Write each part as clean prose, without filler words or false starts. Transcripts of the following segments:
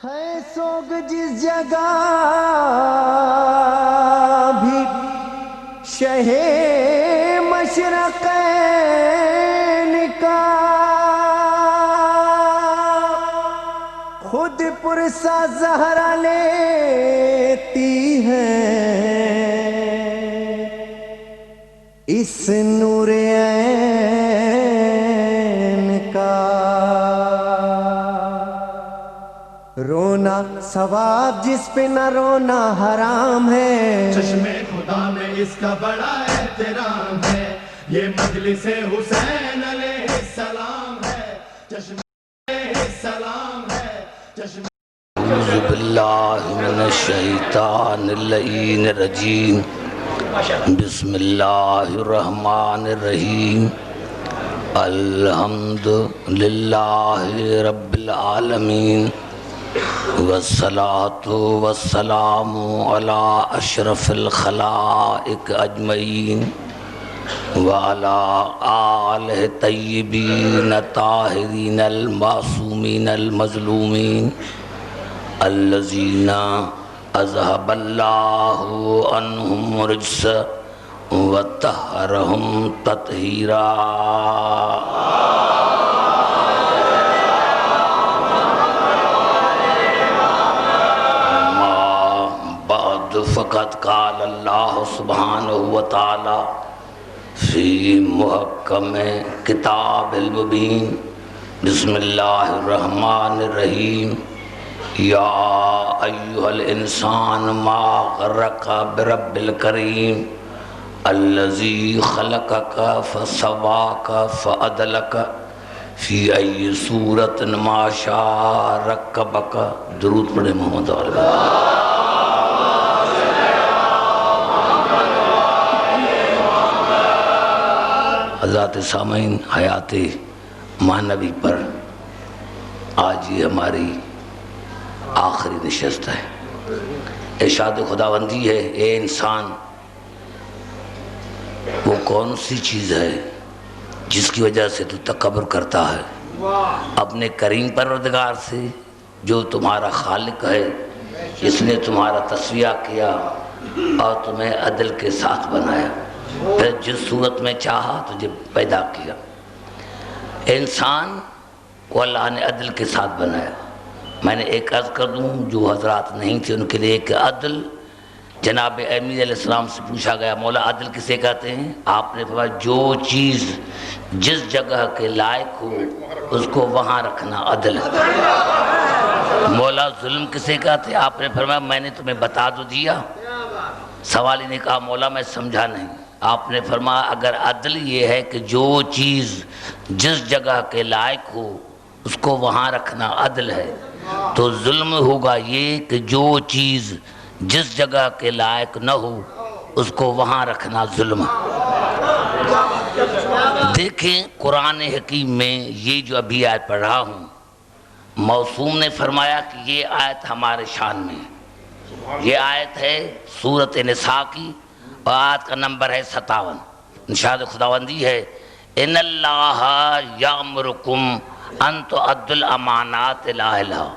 ہے سوگ جس جگہ بھی شہ مشرقین کا، خود پرسا زہرا لیتی ہے اس نور عین کا۔ رونا ثواب جس پہ نہ رونا حرام ہے، چشم خدا میں اس کا بڑا احترام ہے، یہ مجلس حسین علیہ السلام ہے، چشم علیہ السلام ہے، چشم اعوذ باللہ من الشیطان اللعین الرجیم، بسم اللہ الرحمن الرحیم، الحمد للہ رب العالمین، والصلاة والسلام علی اشرف الخلائق اجمعین، وعلی آلہ طیبین طاہرین المعصومین المظلومین، الذین اذهب اللہ عنہم الرجس وطہرہم تطہیرا۔ فقط قال اللہ سبحانہ وتعالی فی محکم کتاب المبین، بسم اللہ الرحمن الرحیم، یا ایہا الانسان ما غرک برب الکریم الذی خلقک فسواک فعدلک فی ای صورت ما شاء رکبک۔ درود پڑھے محمد علیہ۔ حضرات سامعین، حیات معنوی پر آج یہ ہماری آخری نشست ہے۔ ارشاد خداوندی ہے، اے انسان، وہ کون سی چیز ہے جس کی وجہ سے تو تکبر کرتا ہے اپنے کریم پروردگار سے، جو تمہارا خالق ہے، جس نے تمہارا تسویہ کیا اور تمہیں عدل کے ساتھ بنایا، پھر جس صورت میں چاہا تجھے پیدا کیا۔ انسان کو اللہ نے عدل کے ساتھ بنایا۔ میں نے ایک عرض کر دوں، جو حضرات نہیں تھے ان کے لیے، کہ عدل جناب امیر علیہ السلام سے پوچھا گیا، مولا عدل کسے کہتے ہیں؟ آپ نے فرمایا جو چیز جس جگہ کے لائق ہو اس کو وہاں رکھنا عدل ہے۔ مولا ظلم کسے کہتے ہیں؟ آپ نے فرمایا میں نے تمہیں بتا تو دیا۔ سوالی نے کہا مولا میں سمجھا نہیں۔ آپ نے فرمایا اگر عدل یہ ہے کہ جو چیز جس جگہ کے لائق ہو اس کو وہاں رکھنا عدل ہے، تو ظلم ہوگا یہ کہ جو چیز جس جگہ کے لائق نہ ہو اس کو وہاں رکھنا ظلم ہے۔ دیکھیں قرآن حکیم میں یہ جو ابھی آیت پڑھ رہا ہوں، موسوم نے فرمایا کہ یہ آیت ہمارے شان میں ہے۔ یہ آیت ہے سورۃ نساء کی اور آیت کا نمبر ہے 57۔ ارشاد خداوندی ہے، ان اللہ یامرکم ان تؤدوا الامانات الی اہلھا۔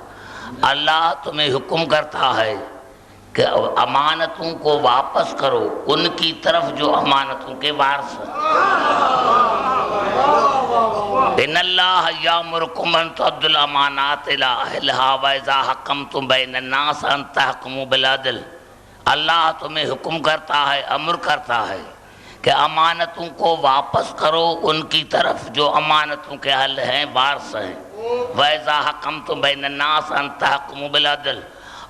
اللہ تمہیں حکم کرتا ہے کہ امانتوں کو واپس کرو ان کی طرف جو امانتوں کے وارث ہیں۔ ان اللہ یامرکم ان تؤدوا الامانات الی اہلھا واذا حکمتم بین الناس ان تحکموا بالعدل۔ اللہ تمہیں حکم کرتا ہے، امر کرتا ہے کہ امانتوں کو واپس کرو ان کی طرف جو امانتوں کے اہل ہیں، وارث ہیں۔ وَإِذَا حَكَمْتُمْ بَيْنَ النَّاسِ أَن تَحْكُمُوا بِالْعَدْلِ،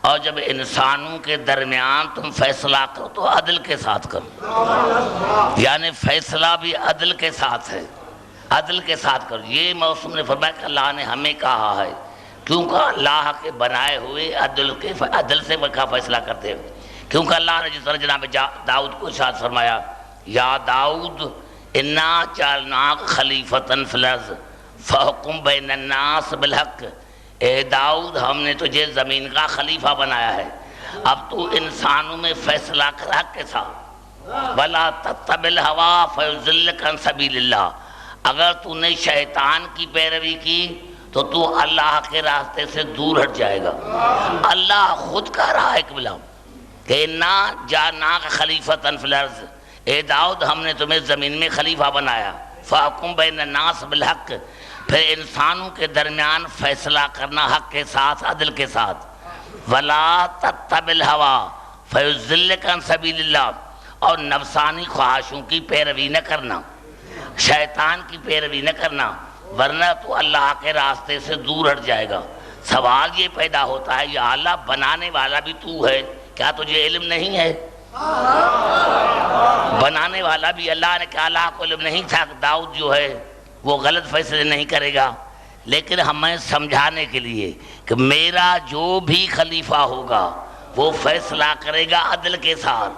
اور جب انسانوں کے درمیان تم فیصلہ کرو تو عدل کے ساتھ کرو، یعنی فیصلہ بھی عدل کے ساتھ ہے، عدل کے ساتھ کرو۔ یہ موسم نے فرمایا کہ اللہ نے ہمیں کہا ہے، کیونکہ اللہ کے بنائے ہوئے عدل سے فیصلہ کرتے ہیں۔ کیونکہ اللہ نے جس طرح جناب داؤد کو ارشاد فرمایا، یا داؤد انا جعلناک خلیفۃ فی الارض فحکم بین الناس بالحق۔ اے داؤد ہم نے تجھے زمین کا خلیفہ بنایا ہے، اب تو انسانوں میں فیصلہ کر حق کے ساتھ۔ وَلَا تَتَّبِعِ الْهَوَىٰ فَيُضِلَّكَ عَن سَبِيلِ اللَّهِ، اگر تو نے شیطان کی پیروی کی تو تو اللہ کے راستے سے دور ہٹ جائے گا۔ اللہ خود کہہ رہا ہے قبلہ کہ اِنَّا جَعَلْنَاكَ خَلِيفَةً فِي الْأَرْضِ، اے داؤد ہم نے تمہیں زمین میں خلیفہ بنایا، فَحْكُم بَيْنَ النَّاسِ بِالْحَقِّ، پھر انسانوں کے درمیان فیصلہ کرنا حق کے ساتھ، عدل کے ساتھ، وَلَا تَتَّبِعِ الْهَوَىٰ فَيُضِلَّكَ عَن سَبِيلِ اللَّهِ، اور نفسانی خواہشوں کی پیروی نہ کرنا، شیطان کی پیروی نہ کرنا، ورنہ تو اللہ کے راستے سے دور ہٹ جائے گا۔ سوال یہ پیدا ہوتا ہے یا اللہ بنانے والا بھی تو ہے، کیا تجھے علم نہیں ہے؟ بنانے والا بھی اللہ نے کہا اللہ کو علم نہیں تھا کہ داؤد جو ہے وہ غلط فیصلے نہیں کرے گا، لیکن ہمیں سمجھانے کے لیے کہ میرا جو بھی خلیفہ ہوگا وہ فیصلہ کرے گا عدل کے ساتھ،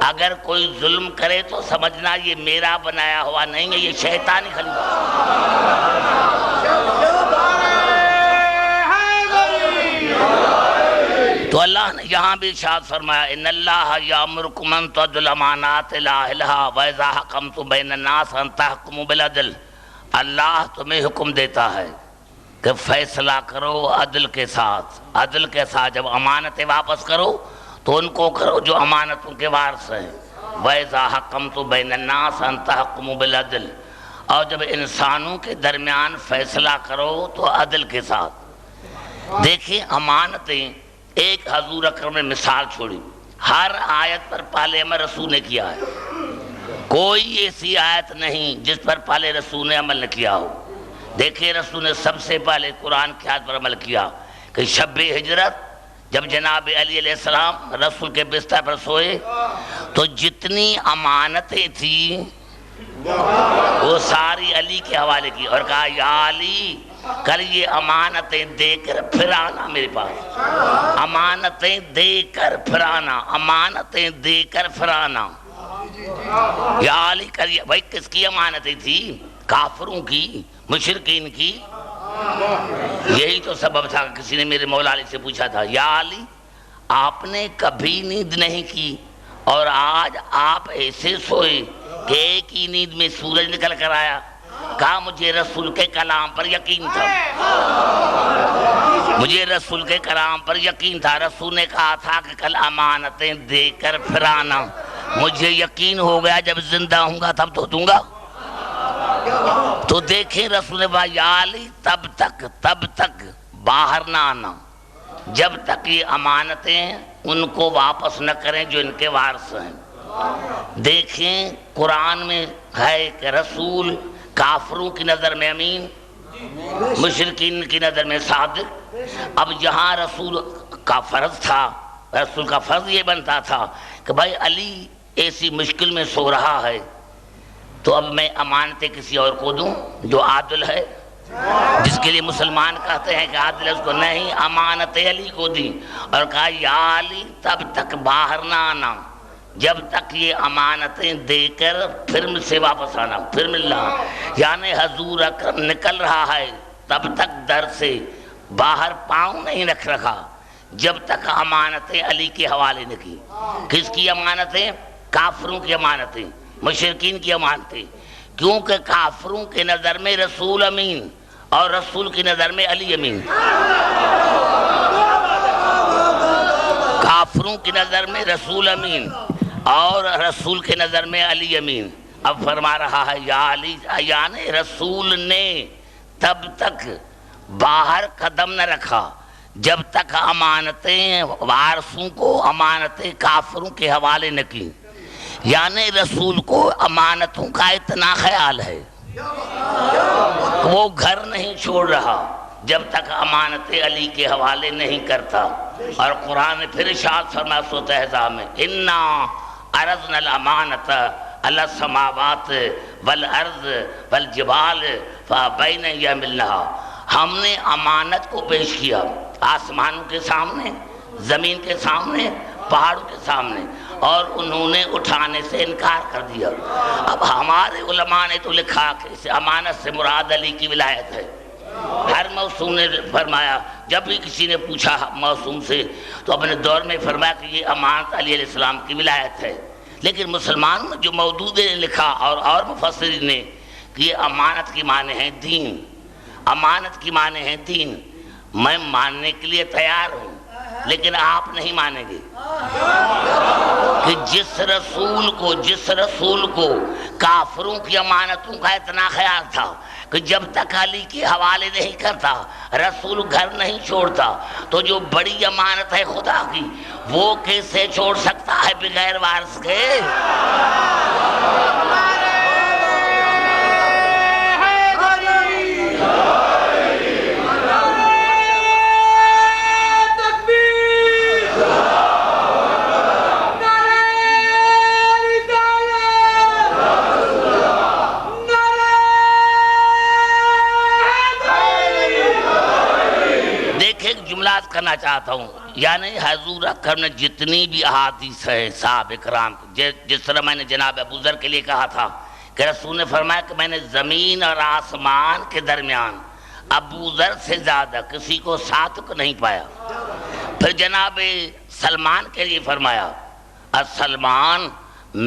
اگر کوئی ظلم کرے تو سمجھنا یہ میرا بنایا ہوا نہیں ہے، یہ شیطانی خلیفہ تو اللہ نے یہاں بھی ارشاد فرمایا ان اللہ یامرکم ان تؤدوا الامانات الی اہلھا واذا حکمتم بین الناس ان تحکموا بالعدل، اللہ تمہیں حکم دیتا ہے کہ فیصلہ کرو عدل کے ساتھ، عدل کے ساتھ جب امانتیں واپس کرو تو ان کو کرو جو امانتوں کے وارث ہیں، واذا حکمتم بین الناس ان تحکموا بالعدل، اور جب انسانوں کے درمیان فیصلہ کرو تو عدل کے ساتھ۔ دیکھیں امانتیں، ایک حضور اکرم نے مثال چھوڑی، ہر آیت پر پہلے عمل رسول نے کیا ہے، کوئی ایسی آیت نہیں جس پر پہلے رسول نے عمل نہ کیا ہو۔ دیکھیں رسول نے سب سے پہلے قرآن کی آیت پر عمل کیا کہ شب ہجرت جب جناب علی علیہ السلام رسول کے بستر پر سوئے تو جتنی امانتیں تھیں وہ ساری علی کے حوالے کی، اور کہا یا علی کل یہ امانتیں دے کر پھر آنا میرے پاس، امانتیں دے کر پھر آنا، امانتیں دے کر پھر آنا۔ یا علی کریے بھائی کس کی امانتیں تھی؟ کافروں کی، مشرکین کی۔ یہی تو سبب تھا کہ کسی نے میرے مولا علی سے پوچھا تھا یا علی آپ نے کبھی نیند نہیں کی اور آج آپ ایسے سوئے کہ ایک ہی نیند میں سورج نکل کر آیا؟ کہا مجھے رسول کے کلام پر یقین تھا، مجھے رسول کے کلام پر یقین تھا، رسول نے کہا تھا کہ کل امانتیں دے کر پھر آنا، مجھے یقین ہو گیا جب زندہ ہوں گا تب تو دوں گا۔ تو دیکھیں رسول نے کہا یا علی تب تک باہر نہ آنا جب تک یہ امانتیں ان کو واپس نہ کریں جو ان کے وارث ہیں۔ دیکھیں قرآن میں ہے کہ رسول کافروں کی نظر میں امین، مشرکین کی نظر میں صادق۔ اب یہاں رسول کا فرض تھا، رسول کا فرض یہ بنتا تھا کہ بھائی علی ایسی مشکل میں سو رہا ہے تو اب میں امانتیں کسی اور کو دوں جو عادل ہے، جس کے لیے مسلمان کہتے ہیں کہ عادل ہے، اس کو نہیں، امانت علی کو دی، اور کہا یا علی تب تک باہر نہ آنا جب تک یہ امانتیں دے کر پھر مجھ سے واپس آنا، پھر ملنا۔ یعنی حضور اکرم نکل رہا ہے تب تک در سے باہر پاؤں نہیں رکھ رکھا جب تک امانتیں علی کے حوالے نہ کی۔ کس کی امانتیں؟ کافروں کی امانتیں، مشرکین کی امانتیں، کیونکہ کافروں کے نظر میں رسول امین اور رسول کی نظر میں علی امین، کافروں کی نظر میں رسول امین اور رسول کے نظر میں علی امین۔ اب فرما رہا ہے یا علی، یعنی رسول نے تب تک باہر قدم نہ رکھا جب تک امانتیں وارثوں کو امانتیں کافروں کے حوالے نہ کی، یعنی رسول کو امانتوں کا اتنا خیال ہے وہ گھر نہیں چھوڑ رہا جب تک امانتیں علی کے حوالے نہیں کرتا۔ اور قرآن نے پھر ارشاد فرمایا سورۃ احزاب میں انا عرضنا الامانۃ علی السماوات والارض والجبال فابین ان یحملنها، ہم نے امانت کو پیش کیا آسمانوں کے سامنے، زمین کے سامنے، پہاڑوں کے سامنے، اور انہوں نے اٹھانے سے انکار کر دیا۔ اب ہمارے علماء نے تو لکھا کہ اس امانت سے مراد علی کی ولایت ہے۔ ہر موسوم نے فرمایا، جب بھی کسی نے پوچھا موسوم سے تو اپنے دور میں فرمایا کہ یہ امانت علی علیہ السلام کی ولایت ہے۔ لیکن مسلمانوں نے جو مودودی نے لکھا اور مفسرین نے کہ یہ امانت کی معنی ہے دین، امانت کی معنی ہیں 3. میں ماننے کے لیے تیار ہوں لیکن آپ نہیں مانیں گے کہ جس رسول کو کافروں کی امانتوں کا اتنا خیال تھا کہ جب تک علی کے حوالے نہیں کرتا رسول گھر نہیں چھوڑتا تو جو بڑی امانت ہے خدا کی وہ کیسے چھوڑ سکتا ہے بغیر وارث کے؟ کرنا چاہتا ہوں، یعنی حضور اکرم نے جتنی بھی احادیث ہیں صحابہ کرام، جس طرح میں نے جناب ابو ذر کے لیے کہا تھا کہ رسول نے فرمایا کہ میں نے زمین اور آسمان کے درمیان ابو ذر سے زیادہ کسی کو ساتھ نہیں پایا. پھر جناب سلمان کے لیے فرمایا السلمان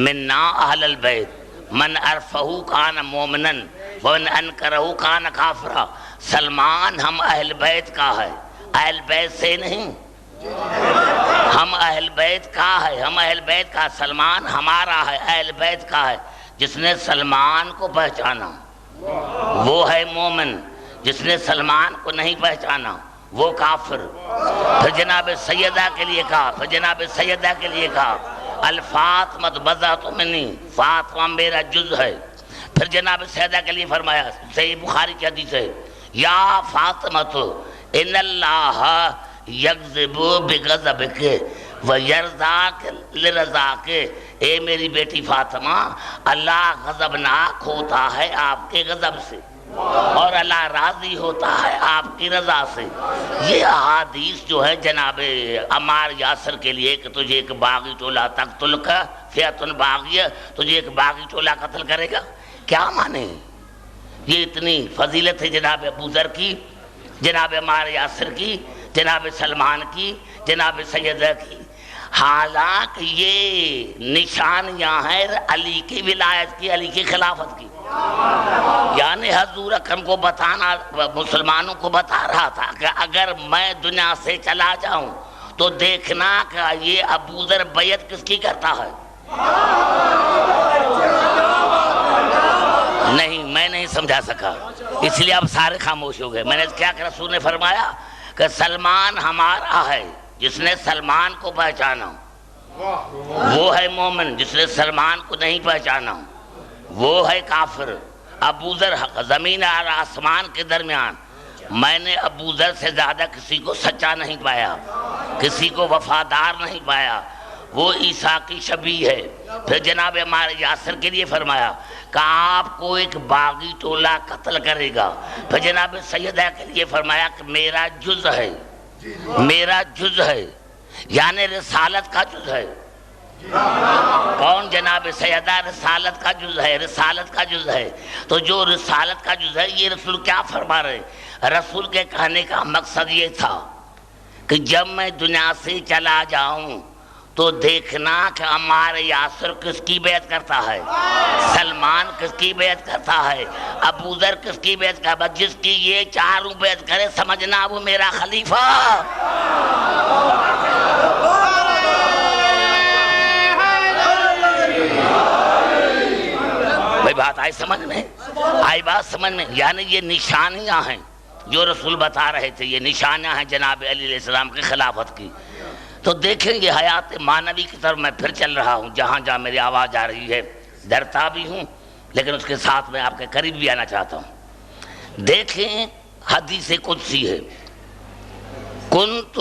منا اہل البیت من عرفہ کان مومنا ومن انکرہ کان کافرا. سلمان ہم اہل بیت کا ہے، اہل بیت سے نہیں، ہم اہل بیت کا ہے، ہم اہل بیت کا. سلمان ہمارا ہے، اہل بیت کا ہے. جس نے سلمان کو پہچانا وہ ہے مومن، جس نے سلمان کو نہیں پہچانا وہ کافر. پھر جناب سیدہ کے لیے کہا الفاطمہ بضعۃ منی، فاطمہ میرا جز ہے. پھر جناب سیدہ کے لیے فرمایا، صحیح بخاری کی حدیث ہے، یا فاطمہ ان اللہ یغضب بغضبک ویرضاک لرضاک. اے میری بیٹی فاطمہ، اللہ غضبناک ہوتا ہے آپ کے غضب سے اور اللہ راضی ہوتا ہے آپ کی رضا سے. یہ احادیث جو ہے جناب عمار یاسر کے لیے کہ تجھے ایک باغی ٹولہ تقتلک فئۃ باغیہ، تجھے ایک باغی ٹولہ قتل کرے گا، کیا مانے؟ یہ اتنی فضیلت ہے جناب ابو ذر کی، جناب عمار یاسر کی، جناب سلمان کی، جناب سیدہ کی. حالانکہ یہ نشانیاں ہیں علی کی ولایت کی، علی کی خلافت کی. یعنی حضور اکرم کو بتانا، مسلمانوں کو بتا رہا تھا کہ اگر میں دنیا سے چلا جاؤں تو دیکھنا کہ یہ ابو ذر بیعت کس کی کرتا ہے. نہیں، میں نہیں سمجھا سکا، اس لیے اب سارے خاموش ہو گئے. میں نے کیا کہ رسول نے فرمایا کہ سلمان ہمارا ہے، جس نے سلمان کو پہچانا وہ ہے مومن، جس نے سلمان کو نہیں پہچانا وہ ہے کافر. ابو ذر زمین اور آسمان کے درمیان میں نے ابو ذر سے زیادہ کسی کو سچا نہیں پایا، کسی کو وفادار نہیں پایا. وہ عیسیٰ کی شبیہ ہے. پھر جناب عمار یاسر کے لیے فرمایا کہ آپ کو ایک باغی ٹولہ قتل کرے گا. پھر جناب سیدہ کے لیے فرمایا کہ میرا جز ہے، میرا جز ہے، یعنی رسالت کا جز ہے. کون؟ جناب سیدہ رسالت کا جز ہے، رسالت کا جز ہے. تو جو رسالت کا جز ہے، یہ رسول کیا فرما رہے؟ رسول کے کہنے کا مقصد یہ تھا کہ جب میں دنیا سے چلا جاؤں تو دیکھنا کہ عمار یاسر کس کی بیعت کرتا ہے، سلمان کس کی بیعت کرتا ہے، ابو ذر کس کی بیعت کرتا ہے. جس کی یہ چاروں بیعت کرے سمجھنا وہ میرا خلیفہ. بھائی بات آئی سمجھ میں؟ آئی بات سمجھ میں؟ یعنی یہ نشانیاں ہیں جو رسول بتا رہے تھے، یہ نشانیاں ہیں جناب علی علیہ السلام کی خلافت کی. تو دیکھیں یہ حیات معنوی کی طرف میں پھر چل رہا ہوں. جہاں جہاں میری آواز آ رہی ہے ڈرتا بھی ہوں لیکن اس کے ساتھ میں آپ کے قریب بھی آنا چاہتا ہوں. دیکھیں حدیث قدسی ہے، کنت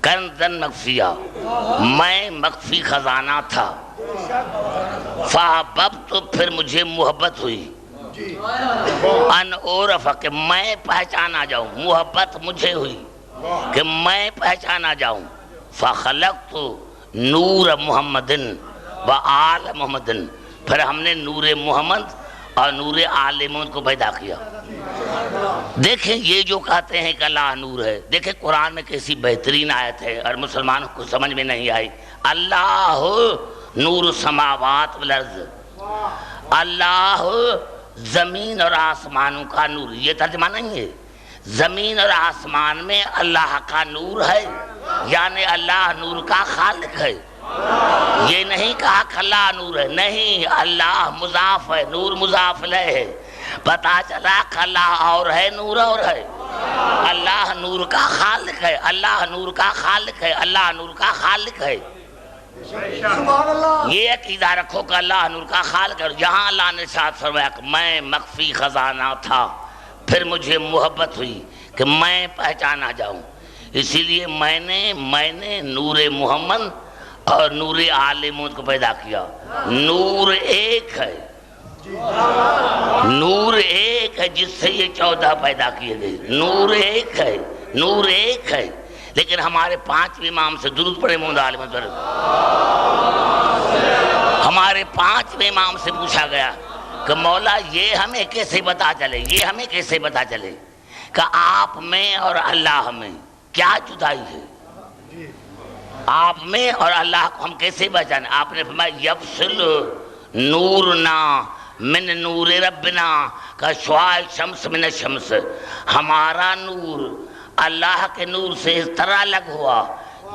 کنزا مخفیہ، میں مخفی خزانہ تھا، فاحببت، پھر مجھے محبت ہوئی، ان اعرف، کہ میں پہچانا جاؤں، محبت مجھے ہوئی کہ میں پہچانا جاؤں. فخلقت نور محمد و آل محمد، پھر ہم نے نور محمد اور نور آل محمد کو پیدا کیا. دیکھیں یہ جو کہتے ہیں کہ اللہ نور ہے، دیکھیں قرآن میں کیسی بہترین آیت ہے اور مسلمانوں کو سمجھ میں نہیں آئی. اللہ نور السماوات والارض، اللہ زمین اور آسمانوں کا نور. یہ ترجمہ نہیں ہے، زمین اور آسمان میں اللہ کا نور ہے، یعنی اللہ نور کا خالق ہے۔ یہ نہیں کہا کہ اللہ نور ہے، نہیں، اللہ مضاف ہے، نور مضاف الیہ ہے۔ پتا چلا کہ اللہ اور ہے، نور اور ہے۔ اللہ نور کا خالق ہے، اللہ نور کا خالق ہے، اللہ نور کا خالق ہے۔ یہ عقیدہ رکھو کہ اللہ نور کا خالق ہے۔ یہاں اللہ نے ارشاد فرمایا کہ میں مخفی خزانہ تھا، پھر مجھے محبت ہوئی کہ میں پہچانا جاؤں، اسی لیے میں نے نور محمد اور نور آل محمد کو پیدا کیا۔ نور ایک ہے، نور ایک ہے جس سے یہ 14 پیدا کیے گئے۔ نور ایک ہے، نور ایک ہے، لیکن ہمارے 5 امام سے درود پڑھے محمد آل محمد۔ ہمارے 5 امام سے پوچھا گیا کہ مولا یہ ہمیں کیسے پتا چلے، یہ ہمیں کیسے پتا چلے کہ آپ میں اور اللہ میں کیا جدائی ہے، آپ میں اور اللہ کو ہم کیسے پہچانے؟ آپ نے فرمایا یفصل نورنا من نور ربنا کا شعاع شمس من الشمس، ہمارا نور اللہ کے نور سے اس طرح الگ ہوا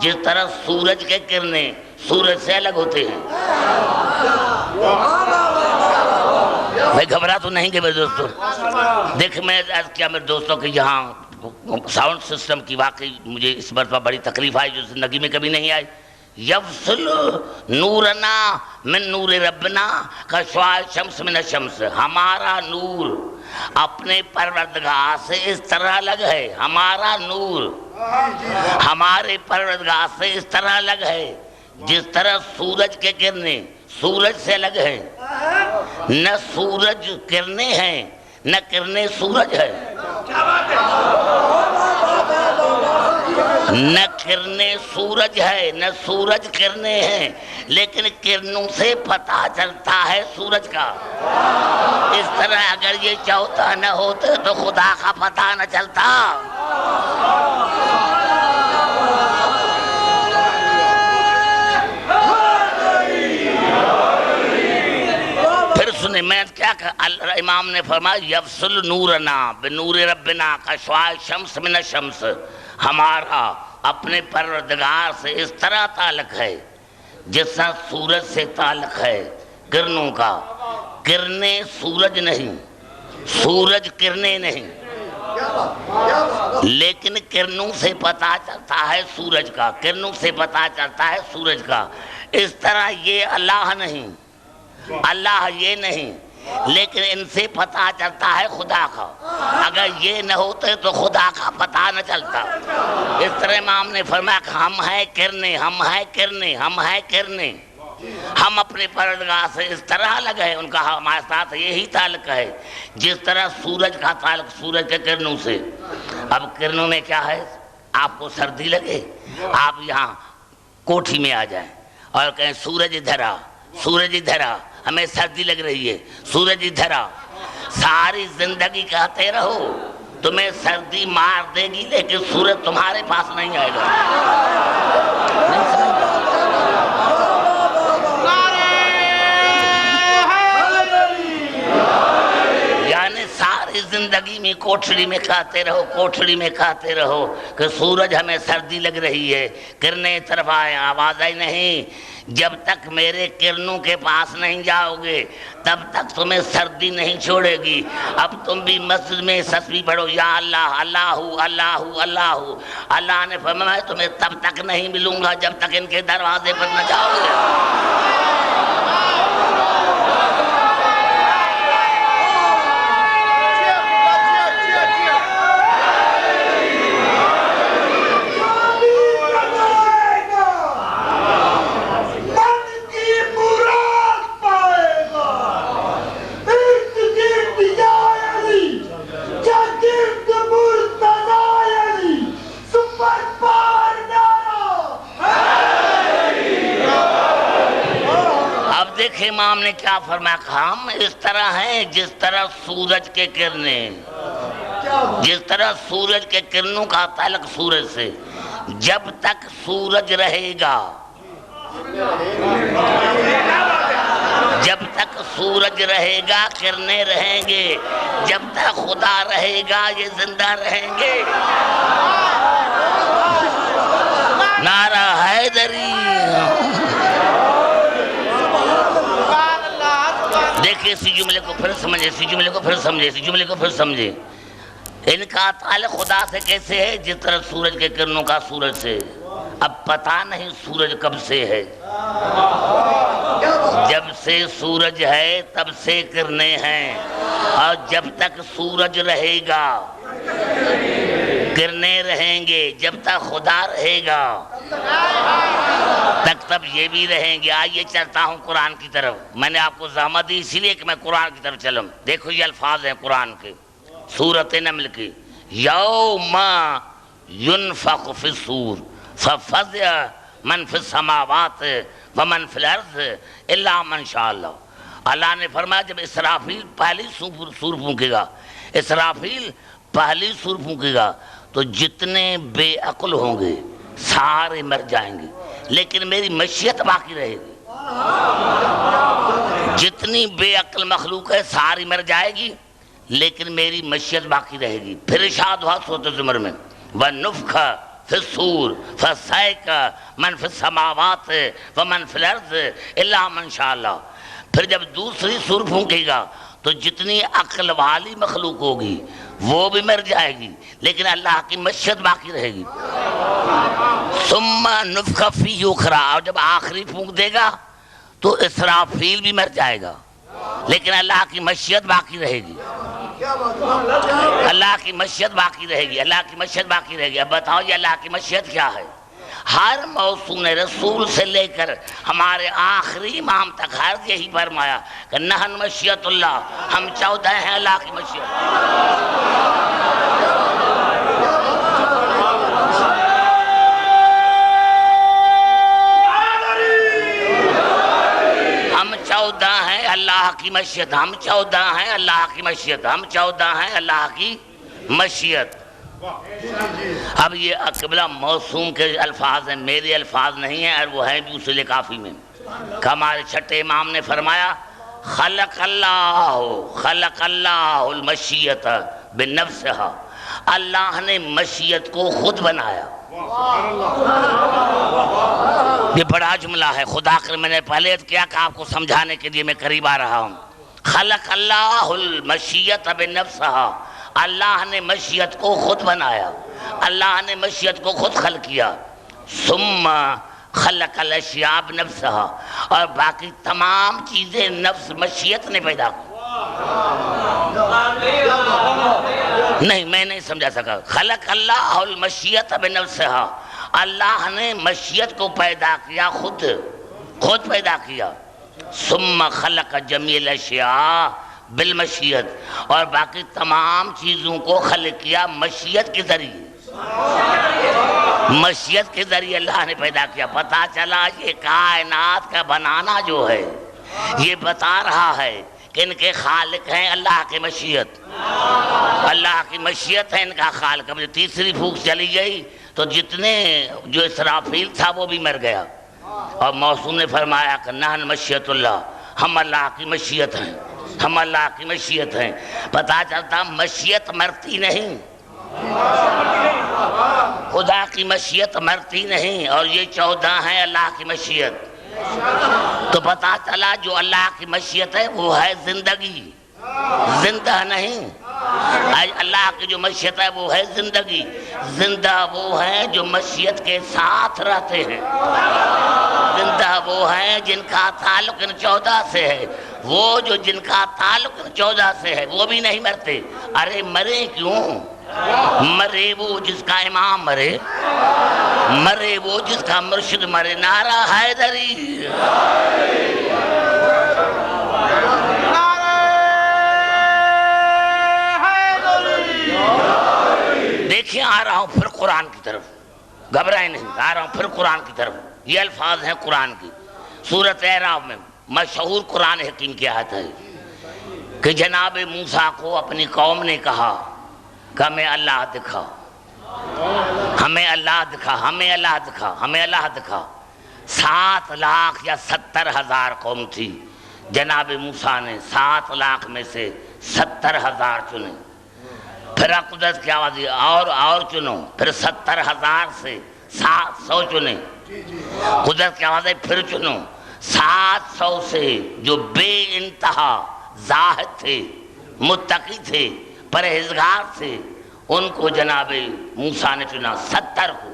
جس طرح سورج کے کرنیں سورج سے الگ ہوتے ہیں۔ میں گھبرا تو نہیں کہ میرے دوستوں، دیکھ میں عرض کیا میرے دوستوں کہ یہاں ساؤنڈ سسٹم کی واقعی مجھے اس مرتبہ بڑی تکلیف آئی جو زندگی میں کبھی نہیں آئی۔ یفصل نورنا من نور ربنا کا شعاع شمس من الشمس، ہمارا نور اپنے پروردگار سے اس طرح الگ ہے، ہمارا نور ہمارے پروردگار سے اس طرح الگ ہے جس طرح سورج کے کرنیں سورج سے الگ ہیں۔ نہ سورج کرنیں ہیں نہ کرنیں سورج ہے، نہ کرنے سورج ہے نہ سورج کرنے ہیں، لیکن کرنوں سے پتہ چلتا ہے سورج کا۔ اس طرح اگر یہ 14 نہ ہوتے تو خدا کا پتہ نہ چلتا۔ پھر سنیں میں کیا کہ امام نے فرمایا یفصل نورنا بنور ربنا کا شعاع شمس من الشمس، ہمارا اپنے پروردگار سے اس طرح تعلق ہے جس طرح سورج سے تعلق ہے کرنوں کا۔ کرنیں سورج نہیں، سورج کرنیں نہیں، لیکن کرنوں سے پتہ چلتا ہے سورج کا، کرنوں سے پتہ چلتا ہے سورج کا۔ اس طرح یہ اللہ نہیں، اللہ یہ نہیں، لیکن ان سے پتہ چلتا ہے خدا کا۔ اگر یہ نہ ہوتے تو خدا کا پتہ نہ چلتا۔ اس طرح امام نے فرمایا کہ ہم ہیں کرنے، ہم ہیں کرنے، ہم ہیں کرنے، ہم اپنے پروردگار سے اس طرح الگ ہے، ان کا ہمارے ساتھ یہی تعلق ہے جس طرح سورج کا تعلق سورج کے کرنوں سے۔ اب کرنوں میں کیا ہے؟ آپ کو سردی لگے، آپ یہاں کوٹھی میں آ جائیں اور کہیں سورج ادھر آ، سورج ادھر آ، ہمیں سردی لگ رہی ہے، سورج ادھر آ۔ ساری زندگی کہتے رہو تمہیں سردی مار دے گی لیکن سورج تمہارے پاس نہیں آئے گا۔ یعنی ساری زندگی میں کوٹھڑی میں کہتے رہو، کوٹھڑی میں کہتے رہو کہ سورج ہمیں سردی لگ رہی ہے، کرنے طرف آئے، آواز آئی نہیں۔ جب تک میرے کرنوں کے پاس نہیں جاؤ گے تب تک تمہیں سردی نہیں چھوڑے گی۔ اب تم بھی مسجد میں تسبیح پڑھو یا اللہ اللہ اللہ اللہ، اللہ نے فرمایا میں تمہیں تب تک نہیں ملوں گا جب تک ان کے دروازے پر نہ جاؤ گے۔ امام نے کیا فرمایا کہ ہم اس طرح ہیں جس طرح سورج کے کرنیں، جس طرح سورج کے کرنوں کا تعلق سورج سے، جب تک سورج رہے گا جب تک سورج رہے گا کرنے رہیں گے، جب تک خدا رہے گا یہ زندہ رہیں گے۔ نعرہ حیدری۔ دیکھیں اسی جملے کو پھر سمجھے، اسی جملے کو پھر سمجھے، اسی جملے کو پھر سمجھے۔ ان کا تعلق خدا سے کیسے ہے؟ جس طرح سورج کے کرنوں کا سورج سے۔ اب پتہ نہیں سورج کب سے ہے، جب سے سورج ہے تب سے کرنے ہیں، اور جب تک سورج رہے گا کرنے رہیں گے، جب تک خدا رہے گا تب یہ بھی رہیں گے۔ آئیے چلتا ہوں قرآن کی طرف۔ میں نے آپ کو زحمت دی اسی لیے کہ میں قرآن کی طرف چلوں۔ دیکھو یہ الفاظ ہیں قرآن کے، سورۃ نمل کی۔ یوم ینفخ فی الصور ففزع من فی السماوات ومن فی الارض الا من شاء اللہ۔ اللہ نے فرمایا جب اسرافیل پہلی سور پھونکے گا، اسرافیل پہلی سور پھونکے گا تو جتنے بے عقل ہوں گے سارے مر جائیں گے، لیکن میری مشیت باقی رہے گی۔ جتنی بے عقل مخلوق ہے ساری مر جائے گی، لیکن میری مشیت باقی رہے گی۔ پھر ارشاد ہوا سورۃ الزمر میں وَنُفْخَ فِي الصُّورِ فَصَعِقَ مَن فِي السَّمَاوَاتِ وَمَن فِي الْأَرْضِ إِلَّا مَن شَاءَ اللَّهُ۔ پھر جب دوسری سور پھونکے گا تو جتنی عقل والی مخلوق ہوگی وہ بھی مر جائے گی، لیکن اللہ کی مشیت باقی رہے گی۔ ثُمَّ نُفْخَ فِيهِ أُخْرَىٰ، اور جب آخری پھونک دے گا تو اسرافیل بھی مر جائے گا، لیکن اللہ کی مشیت باقی رہے گی۔ اللہ کی مشیت باقی رہے گی، اللہ کی مشیت باقی رہے گی۔ اب بتاؤ یہ اللہ کی مشیت کیا ہے؟ ہر موسوم رسول سے لے کر ہمارے آخری امام تک ہر یہی فرمایا کہ نحن مشیت اللہ، ہم 14 ہیں اللہ کی مشیت۔ ہم 14 ہیں اللہ کی مشیت، ہم 14 ہیں اللہ کی مشیت، ہم 14 ہیں اللہ کی مشیت۔ اب یہ قبلہ موسوم کے الفاظ ہیں، میرے الفاظ نہیں ہیں، اور وہ ہیں بھی اصول کافی میں۔ کہ ہمارے چھٹے امام نے فرمایا خلق اللہ المشیت بنفسہا، اللہ نے مشیت کو خود بنایا۔ یہ بڑا جملہ ہے، خدا کر میں نے پہلے کیا کہ آپ کو سمجھانے کے لیے میں قریب آ رہا ہوں۔ خلق اللہ المشیت بنفسہا، اللہ نے مشیت کو خود بنایا، اللہ نے مشیت کو خود خلق کیا۔ ثم خلق الاشیاء بنفسہا، اور باقی تمام چیزیں نفس مشیت نے پیدا کی۔ نہیں میں نہیں سمجھا سکا۔ خلق اللہ المشیت بنفسہا، اللہ نے مشیت کو پیدا کیا، خود پیدا کیا۔ ثم خلق جمیع الاشیاء بالمشیت، اور باقی تمام چیزوں کو خلق کیا مشیت کے ذریعے۔ مشیت کے ذریعے اللہ نے پیدا کیا۔ پتہ چلا یہ کائنات کا بنانا جو ہے یہ بتا رہا ہے کہ ان کے خالق ہیں اللہ کی مشیت، اللہ کی مشیت ہے ان کا خالق۔ اب تیسری پھونک چلی گئی تو جتنے جو اسرافیل تھا وہ بھی مر گیا، اور موسوم نے فرمایا کہ نحن مشیت اللہ، ہم اللہ کی مشیت ہیں، ہم اللہ کی مشیت ہیں۔ پتہ چلتا مشیت مرتی نہیں، خدا کی مشیت مرتی نہیں، اور یہ 14 ہیں اللہ کی مشیت۔ تو پتہ چلا جو اللہ کی مشیت ہے وہ ہے زندگی، زندہ نہیں۔ اللہ کی جو مشیت ہے وہ ہے زندگی، زندہ وہ ہیں جو مشیت کے ساتھ رہتے ہیں، زندہ وہ ہیں جن کا تعلق ان 14 سے ہے۔ وہ جو جن کا تعلق ان 14 سے ہے وہ بھی نہیں مرتے۔ ارے مرے کیوں؟ مرے وہ جس کا امام مرے، مرے وہ جس کا مرشد مرے۔ نعرہ حیدری۔ دیکھیں آ رہا ہوں پھر قرآن کی طرف، گھبرائیں نہیں، آ رہا ہوں پھر قرآن کی طرف۔ یہ الفاظ ہیں قرآن کی، سورۃ اعراف میں مشہور قرآن حکیم کی آیت ہے کہ جناب موسیٰ کو اپنی قوم نے کہا کہ ہمیں اللہ دکھا، ہمیں اللہ دکھا، ہمیں اللہ دکھا، ہمیں اللہ دکھا۔ 7 لاکھ یا 70 ہزار قوم تھی جناب موسیٰ نے 7 لاکھ میں سے 70,000 چنے، پھر قدرت کی آواز دی اور چنو، پھر 70,000 سے 700 چنے، قدرت کی آواز ہے پھر چنو، 700 سے جو بے انتہا زاہد تھے، متقی تھے، پرہیزگار تھے، ان کو جناب موسیٰ نے چنا 70 کو۔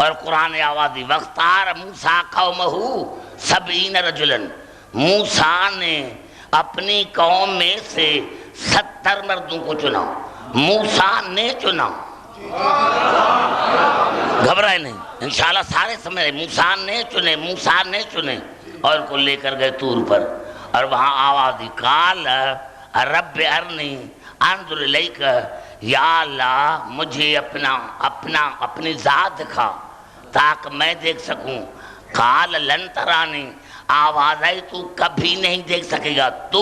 اور قرآن آواز دی وَاخْتَارَ مُوسَىٰ قَوْمَهُ 70 رَجُلًا، موسیٰ نے اپنی قوم میں سے 70 مردوں کو چنا، موسیٰ نے چنا، گھبرائے نہیں، انشاءاللہ سارے سمجھ رہے، موسیٰ نے چنے اور ان کو لے کر گئے طور پر، اور وہاں آواز دی قال رب ارنی انظر الیک، یا اللہ مجھے اپنی ذات دکھا تاکہ میں دیکھ سکوں، قال لن ترانی، آواز آئی تو کبھی نہیں دیکھ سکے گا، تو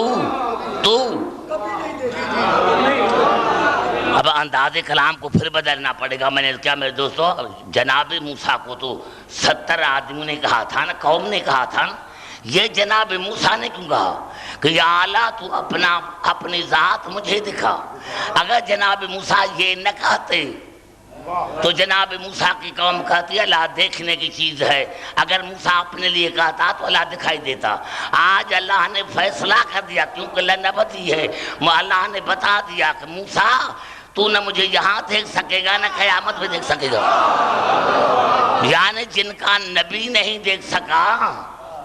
اب انداز کلام کو پھر بدلنا پڑے گا۔ میں نے کیا میرے دوستو، جناب موسیٰ کو تو 70 آدمیوں نے کہا تھا نا، قوم نے کہا تھا نا، یہ جناب موسیٰ نے کیوں کہا کہ یا اللہ تو اپنی ذات مجھے دکھا؟ اگر جناب موسیٰ یہ نہ کہتے تو جناب موسیٰ کی قوم کہتی ہے اللہ دیکھنے کی چیز ہے، اگر موسیٰ اپنے لیے کہتا تو اللہ دکھائی دیتا۔ آج اللہ نے فیصلہ کر دیا، کیونکہ لنبتی ہے، اللہ نے بتا دیا کہ موسیٰ تو نہ مجھے یہاں دیکھ سکے گا نہ قیامت میں دیکھ سکے گا۔ یعنی جن کا نبی نہیں دیکھ سکا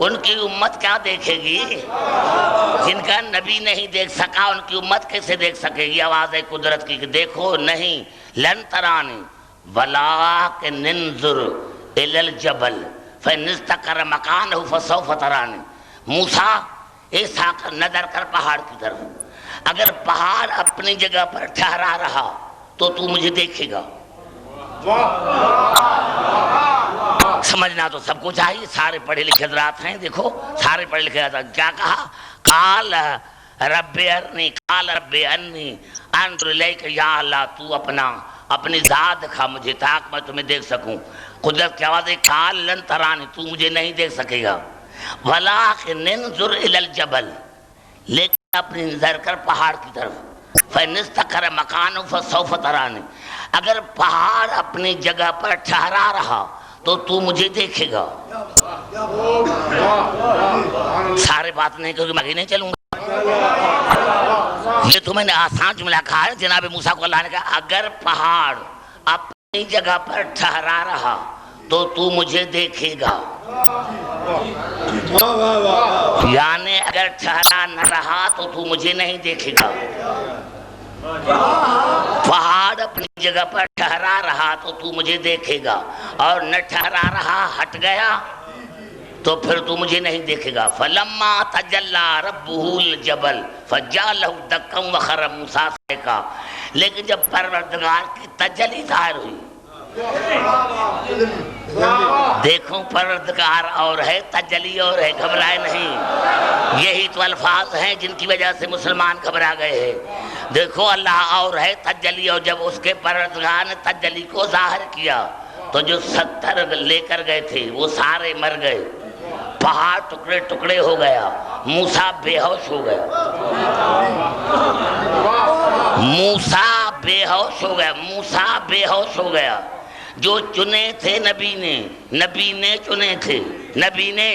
ان کی امت کیا دیکھے گی؟ جن کا نبی نہیں دیکھ سکا ان کی امت کیسے دیکھ سکے گی؟ آواز ہے قدرت کی کہ دیکھو نہیں، لن ترانی ولکن انظر الی الجبل فإن استقر مکانہ فسوف ترانی۔ موسیٰ ایسا کر نظر کر پہاڑ کی طرف، اگر پہاڑ اپنی جگہ پر ٹھہرا رہا تو مجھے دیکھے گا۔ سمجھنا تو سب کو چاہیے، سارے پڑھے لکھے حضرات ہیں، دیکھو سارے پڑھے لکھے حضرات کیا کہا، قال رب ارنی انظر الیک، یا اللہ تو اپنی ذات دکھا مجھے تاکہ میں تمہیں دیکھ سکوں۔ قدرت کی آواز ہے قال لن ترانی، تو مجھے نہیں دیکھ سکے گا، ولکن انظر الی الجبل، لیکن اپنی نظر کر پہاڑ کی طرف، فإن استقر مکانہ فسوف ترانی، اگر پہاڑ اپنی جگہ پر ٹھہرا رہا تو مجھے دیکھے گا۔ سارے بات نہیں کیونکہ میں نہیں چلوں گا، یہ تو میں نے آسان جملہ کہا ہے۔ جناب موسیٰ کو اللہ نے کہا اگر پہاڑ اپنی جگہ پر ٹھہرا رہا تو مجھے دیکھے گا، یعنی اگر ٹھہرا نہ رہا تو مجھے نہیں دیکھے گا۔ پہاڑ اپنی جگہ پر ٹھہرا رہا تو مجھے دیکھے گا، اور نہ ٹھہرا رہا ہٹ گیا تو پھر تو مجھے نہیں دیکھے گا۔ فلما تجلی ربہ الجبل فجعلہ دکا وخر موسیٰ صعقا، لیکن جب پروردگار کی تجلی ظاہر ہوئی، دیکھو پروردگار اور ہے تجلی اور ہے، گھبرائے نہیں، یہی تو الفاظ ہیں جن کی وجہ سے مسلمان گھبرا گئے ہیں۔ دیکھو اللہ اور ہے تجلی، اور جب اس کے پروردگار نے تجلی کو ظاہر کیا تو جو 70 لے کر گئے تھے وہ سارے مر گئے، پہاڑ ٹکڑے ٹکڑے ہو گیا، موسیٰ بے ہوش ہو گیا، موسیٰ بے ہوش ہو گیا، موسیٰ بے ہوش ہو گیا۔ جو چنے تھے نبی نے چنے تھے، نبی نے،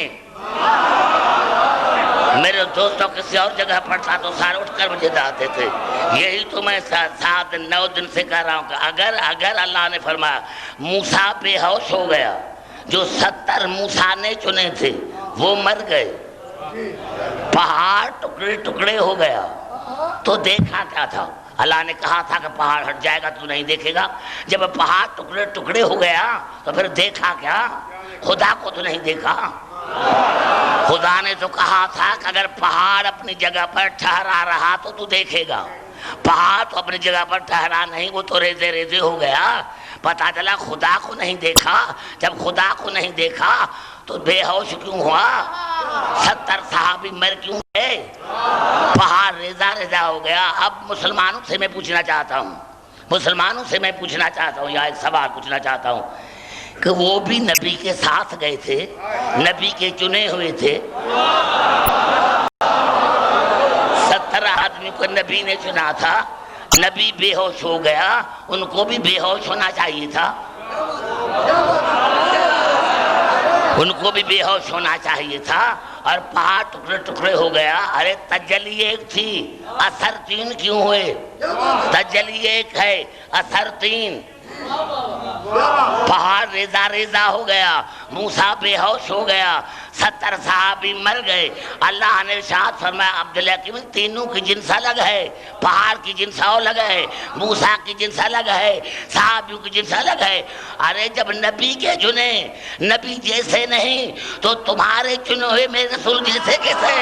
میرے دوستوں کسی اور جگہ پڑھتا تو سارے اٹھ کر مجھے دعاتے تھے۔ یہی تو میں 7-9 دن سے کہہ رہا ہوں کہ اگر اللہ نے فرمایا موسیٰ بے ہوش ہو گیا، جو 70 موسیٰ نے چنے تھے وہ مر گئے، پہاڑ ٹکڑے ٹکڑے ہو گیا، تو دیکھا کیا تھا؟ اللہ نے کہا تھا کہ پہاڑ ہٹ جائے گا تو نہیں دیکھے گا، جب پہاڑ ٹکڑے ٹکڑے ہو گیا تو پھر دیکھا کیا؟ خدا کو تو نہیں دیکھا۔ خدا نے تو کہا تھا کہ اگر پہاڑ اپنی جگہ پر ٹھہرا رہا تو دیکھے گا، پہاڑ تو اپنی جگہ پر ٹھہرا نہیں، وہ تو ریزے ریزے ہو گیا۔ پتا چلا خدا کو نہیں دیکھا، جب خدا کو نہیں دیکھا تو بے ہوش کیوں ہوا؟ 70 صحابی مر کیوں گئے؟ پہاڑ ریزہ ریزہ ہو گیا۔ اب مسلمانوں سے میں پوچھنا چاہتا ہوں، یا ایک سوال پوچھنا چاہتا ہوں کہ وہ بھی نبی کے ساتھ گئے تھے، نبی کے چنے ہوئے تھے، آدمی کو نبی نے چنا تھا، نبی بے ہوش ہو گیا، ان کو بھی بے ہوش ہونا چاہیے تھا، ان کو بھی بے ہوش ہونا چاہیے تھا، اور پہاڑ ٹکڑے ٹکڑے ہو گیا۔ ارے تجلی ایک تھی، اثر تین کیوں ہوئے؟ تجلی ایک ہے، اثر تین۔ پہاڑ ریزہ ریزہ ہو گیا، موسیٰ بے ہوش ہو گیا، 70 صحابی مر گئے۔ اللہ نے ارشاد فرمایا عبداللہ کی تینوں کی جنس الگ ہے، پہاڑ کی جنس الگ ہے، موسیٰ کی جنس الگ ہے، صحابیوں کی جنس الگ ہے۔ ارے جب نبی کے چنے نبی جیسے نہیں تو تمہارے چنے ہوئے میرے رسول جیسے کیسے؟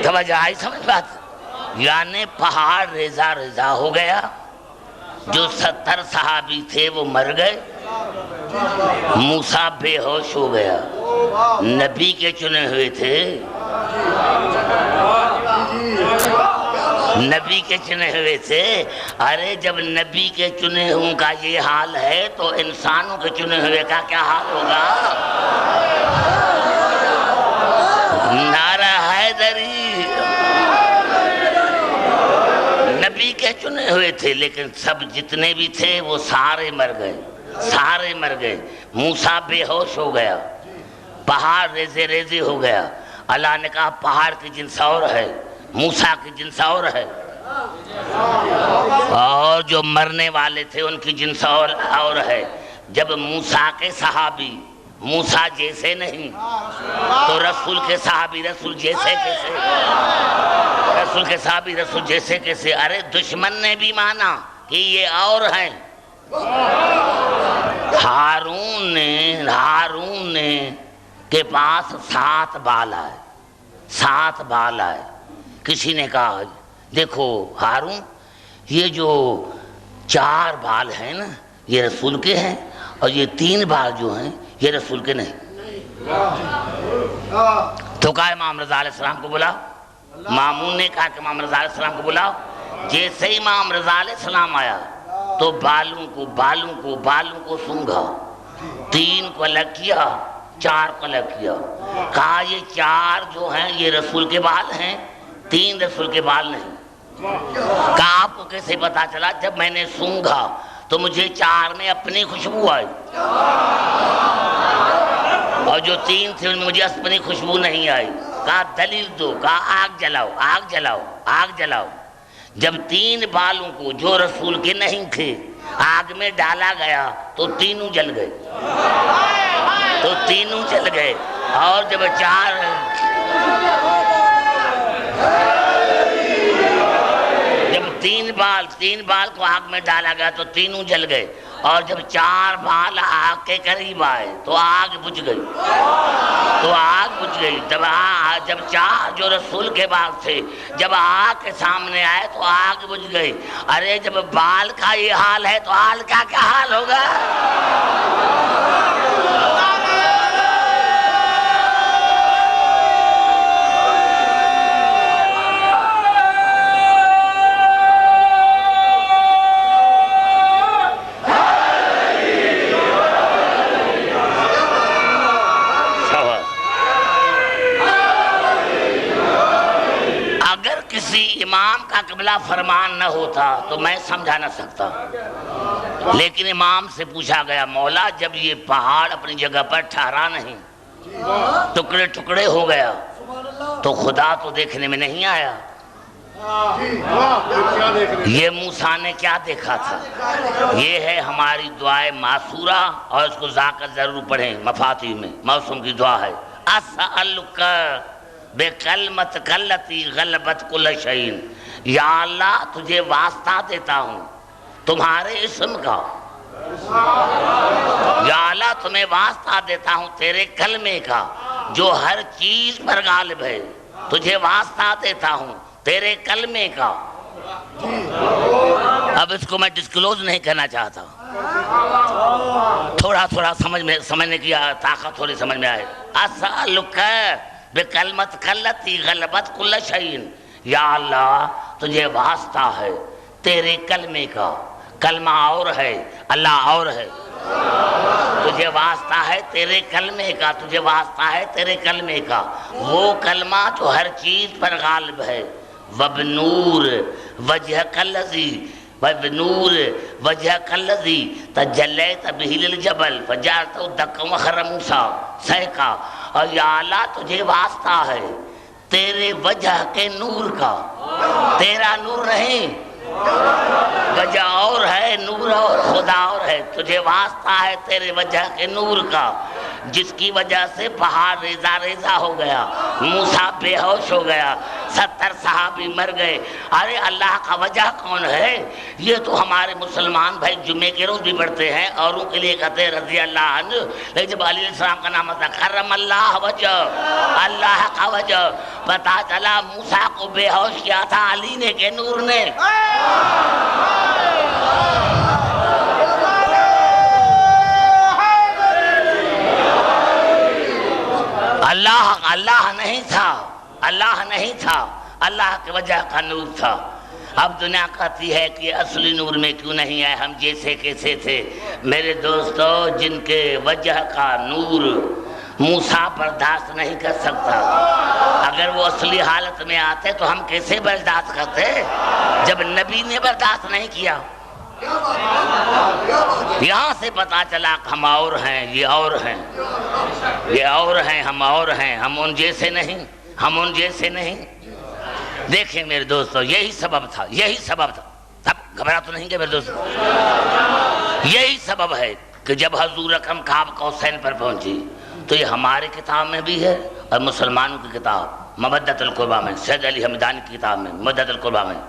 توجہ آئی سمجھ بات؟ یعنی پہاڑ ریزہ ریزہ ہو گیا، جو 70 صحابی تھے وہ مر گئے، موسیٰ بے ہوش ہو گیا، نبی کے چنے ہوئے تھے، نبی کے چنے ہوئے تھے۔ ارے جب نبی کے چنے ہوں کا یہ حال ہے تو انسانوں کے چنے ہوئے کا کیا حال ہوگا؟ نعرہ حیدری۔ نبی کے چنے ہوئے تھے لیکن سب جتنے بھی تھے وہ سارے مر گئے، سارے مر گئے۔ موسیٰ بے ہوش ہو گیا، پہاڑ ریزے ریزے ہو گیا۔ اللہ نے کہا پہاڑ کی جنس اور ہے، موسیٰ کی جنس اور ہے، اور جو مرنے والے تھے ان کی جنس اور ہے۔ جب موسیٰ کے صحابی موسیٰ جیسے نہیں تو رسول کے صحابی رسول جیسے کیسے؟ رسول کے صحابی رسول جیسے کیسے؟ ارے دشمن نے بھی مانا کہ یہ اور ہیں۔ ہارون نے کے پاس 7 بال آئے، 7 بال آئے۔ کسی نے کہا دیکھو ہارون یہ جو 4 بال ہیں نا یہ رسول کے ہیں، اور یہ 3 بال جو ہیں یہ رسول کے نہیں۔ تو کہا امام رضا علیہ السلام کو بلاؤ۔ مامون نے کہا کہ امام رضا علیہ السلام کو بلاؤ۔ جیسے ہی امام رضا علیہ السلام آیا تو بالوں کو سونگھا، 3 کو الگ کیا، 4 کو الگ کیا۔ کہا یہ 4 جو ہیں یہ رسول کے بال ہیں، 3 رسول کے بال نہیں۔ کہا آپ کو کیسے پتا چلا؟ جب میں نے سونگھا تو مجھے 4 میں اپنی خوشبو آئی، اور جو 3 تھے ان میں مجھے اپنی خوشبو نہیں آئی۔ کہا دلیل دو۔ کہا آگ جلاؤ، آگ جلاؤ، آگ جلاؤ۔ جب 3 بالوں کو جو رسول کے نہیں تھے آگ میں ڈالا گیا تو تینوں جل گئے، اور جب 3 بال کو آگ میں ڈالا گیا تو تینوں جل گئے، اور جب 4 بال آگ کے قریب آئے تو آگ بجھ گئی، جب 4 جو رسول کے بال تھے جب آگ کے سامنے آئے تو آگ بجھ گئی۔ ارے جب بال کا یہ حال ہے تو حال کا کیا حال ہوگا؟ امام کا قبلہ فرمان نہ ہوتا تو میں سمجھا نہ سکتا، لیکن امام سے پوچھا گیا مولا جب یہ پہاڑ اپنی جگہ پر ٹھہرا نہیں، ٹکڑے ٹکڑے ہو گیا تو خدا تو دیکھنے میں نہیں آیا، یہ موسیٰ نے کیا دیکھا تھا؟ یہ ہے ہماری دعائے معصورہ، اور اس کو ذاکر ضرور پڑھیں، مفاتیح میں موسم کی دعا ہے۔ اسألک بکلمت کلتی غلبت کل شیء، یا اللہ تجھے واسطہ دیتا ہوں تمہارے اسم کا، یا اللہ تمہیں واسطہ دیتا ہوں تیرے کلمے کا جو ہر چیز پر غالب ہے، تجھے واسطہ دیتا ہوں تیرے کلمے کا۔ اب اس کو میں ڈسکلوز نہیں کرنا چاہتا، تھوڑا سمجھنے کی طاقت تھوڑی سمجھ میں آئے۔ اسألک بکلمت کلتی غلبت کل شیء، یا اللہ تجھے واسطہ ہے تیرے کلمے کا، کلمہ اور ہے اللہ اور ہے، تجھے واسطہ ہے تیرے کلمے کا، تجھے واسطہ ہے تیرے کلمے کا، وہ کلمہ جو ہر چیز پر غالب ہے۔ وَبْنُورِ وَجْهَكَ الَّذِي وَبْنُورِ وَجْهَكَ الَّذِي تَجَلَّيْتَ بِهِ لِلْجَبَلِ فَجَعَلْتَهُ دَكًّا وَخَرَّ مُوسَىٰ صعقا۔ اور یا اللہ تجھے واسطہ ہے تیرے وجہ کے نور کا، تیرا نور نہیں، وجہ اور ہے، نور اور خدا اور ہے، تجھے واسطہ ہے تیرے وجہ کے نور کا، جس کی وجہ سے پہاڑ ریزہ ریزہ ہو گیا، موسیٰ بے ہوش ہو گیا، 70 صحابی مر گئے۔ ارے اللہ کا وجہ کون ہے؟ یہ تو ہمارے مسلمان بھائی جمعے کے روز بھی پڑھتے ہیں، اوروں کے لیے کہتے ہیں رضی اللہ عنہ، لیکن جب علیہ السلام کا نام آتا کرم اللہ وجہ، اللہ کا وجہ، پتا چلا موسیٰ کو بے ہوش کیا تھا علی نے کہ نور نے۔ اللہ نہیں تھا، اللہ نہیں تھا، اللہ کی وجہ کا نور تھا۔ اب دنیا کہتی ہے کہ اصلی نور میں کیوں نہیں ہے، ہم جیسے کیسے تھے۔ میرے دوستو، جن کے وجہ کا نور موسیٰ برداشت نہیں کر سکتا، اگر وہ اصلی حالت میں آتے تو ہم کیسے برداشت کرتے؟ جب نبی نے برداشت نہیں کیا، یہاں سے پتا چلا کہ ہم اور ہیں، یہ اور ہیں، یہ اور ہیں، ہم اور ہیں، ہم ان جیسے نہیں، ہم ان جیسے نہیں۔ دیکھیں میرے دوستو، یہی سبب تھا، یہی سبب تھا، اب گھبرا تو نہیں گے میرے دوستو، یہی سبب ہے کہ جب حضور اکرم قاب قوسین پر پہنچی تو یہ ہماری کتاب میں بھی ہے اور مسلمانوں کی کتاب مودۃ القربیٰ میں، سید علی حمدانی کی کتاب میں مودۃ القربیٰ میں،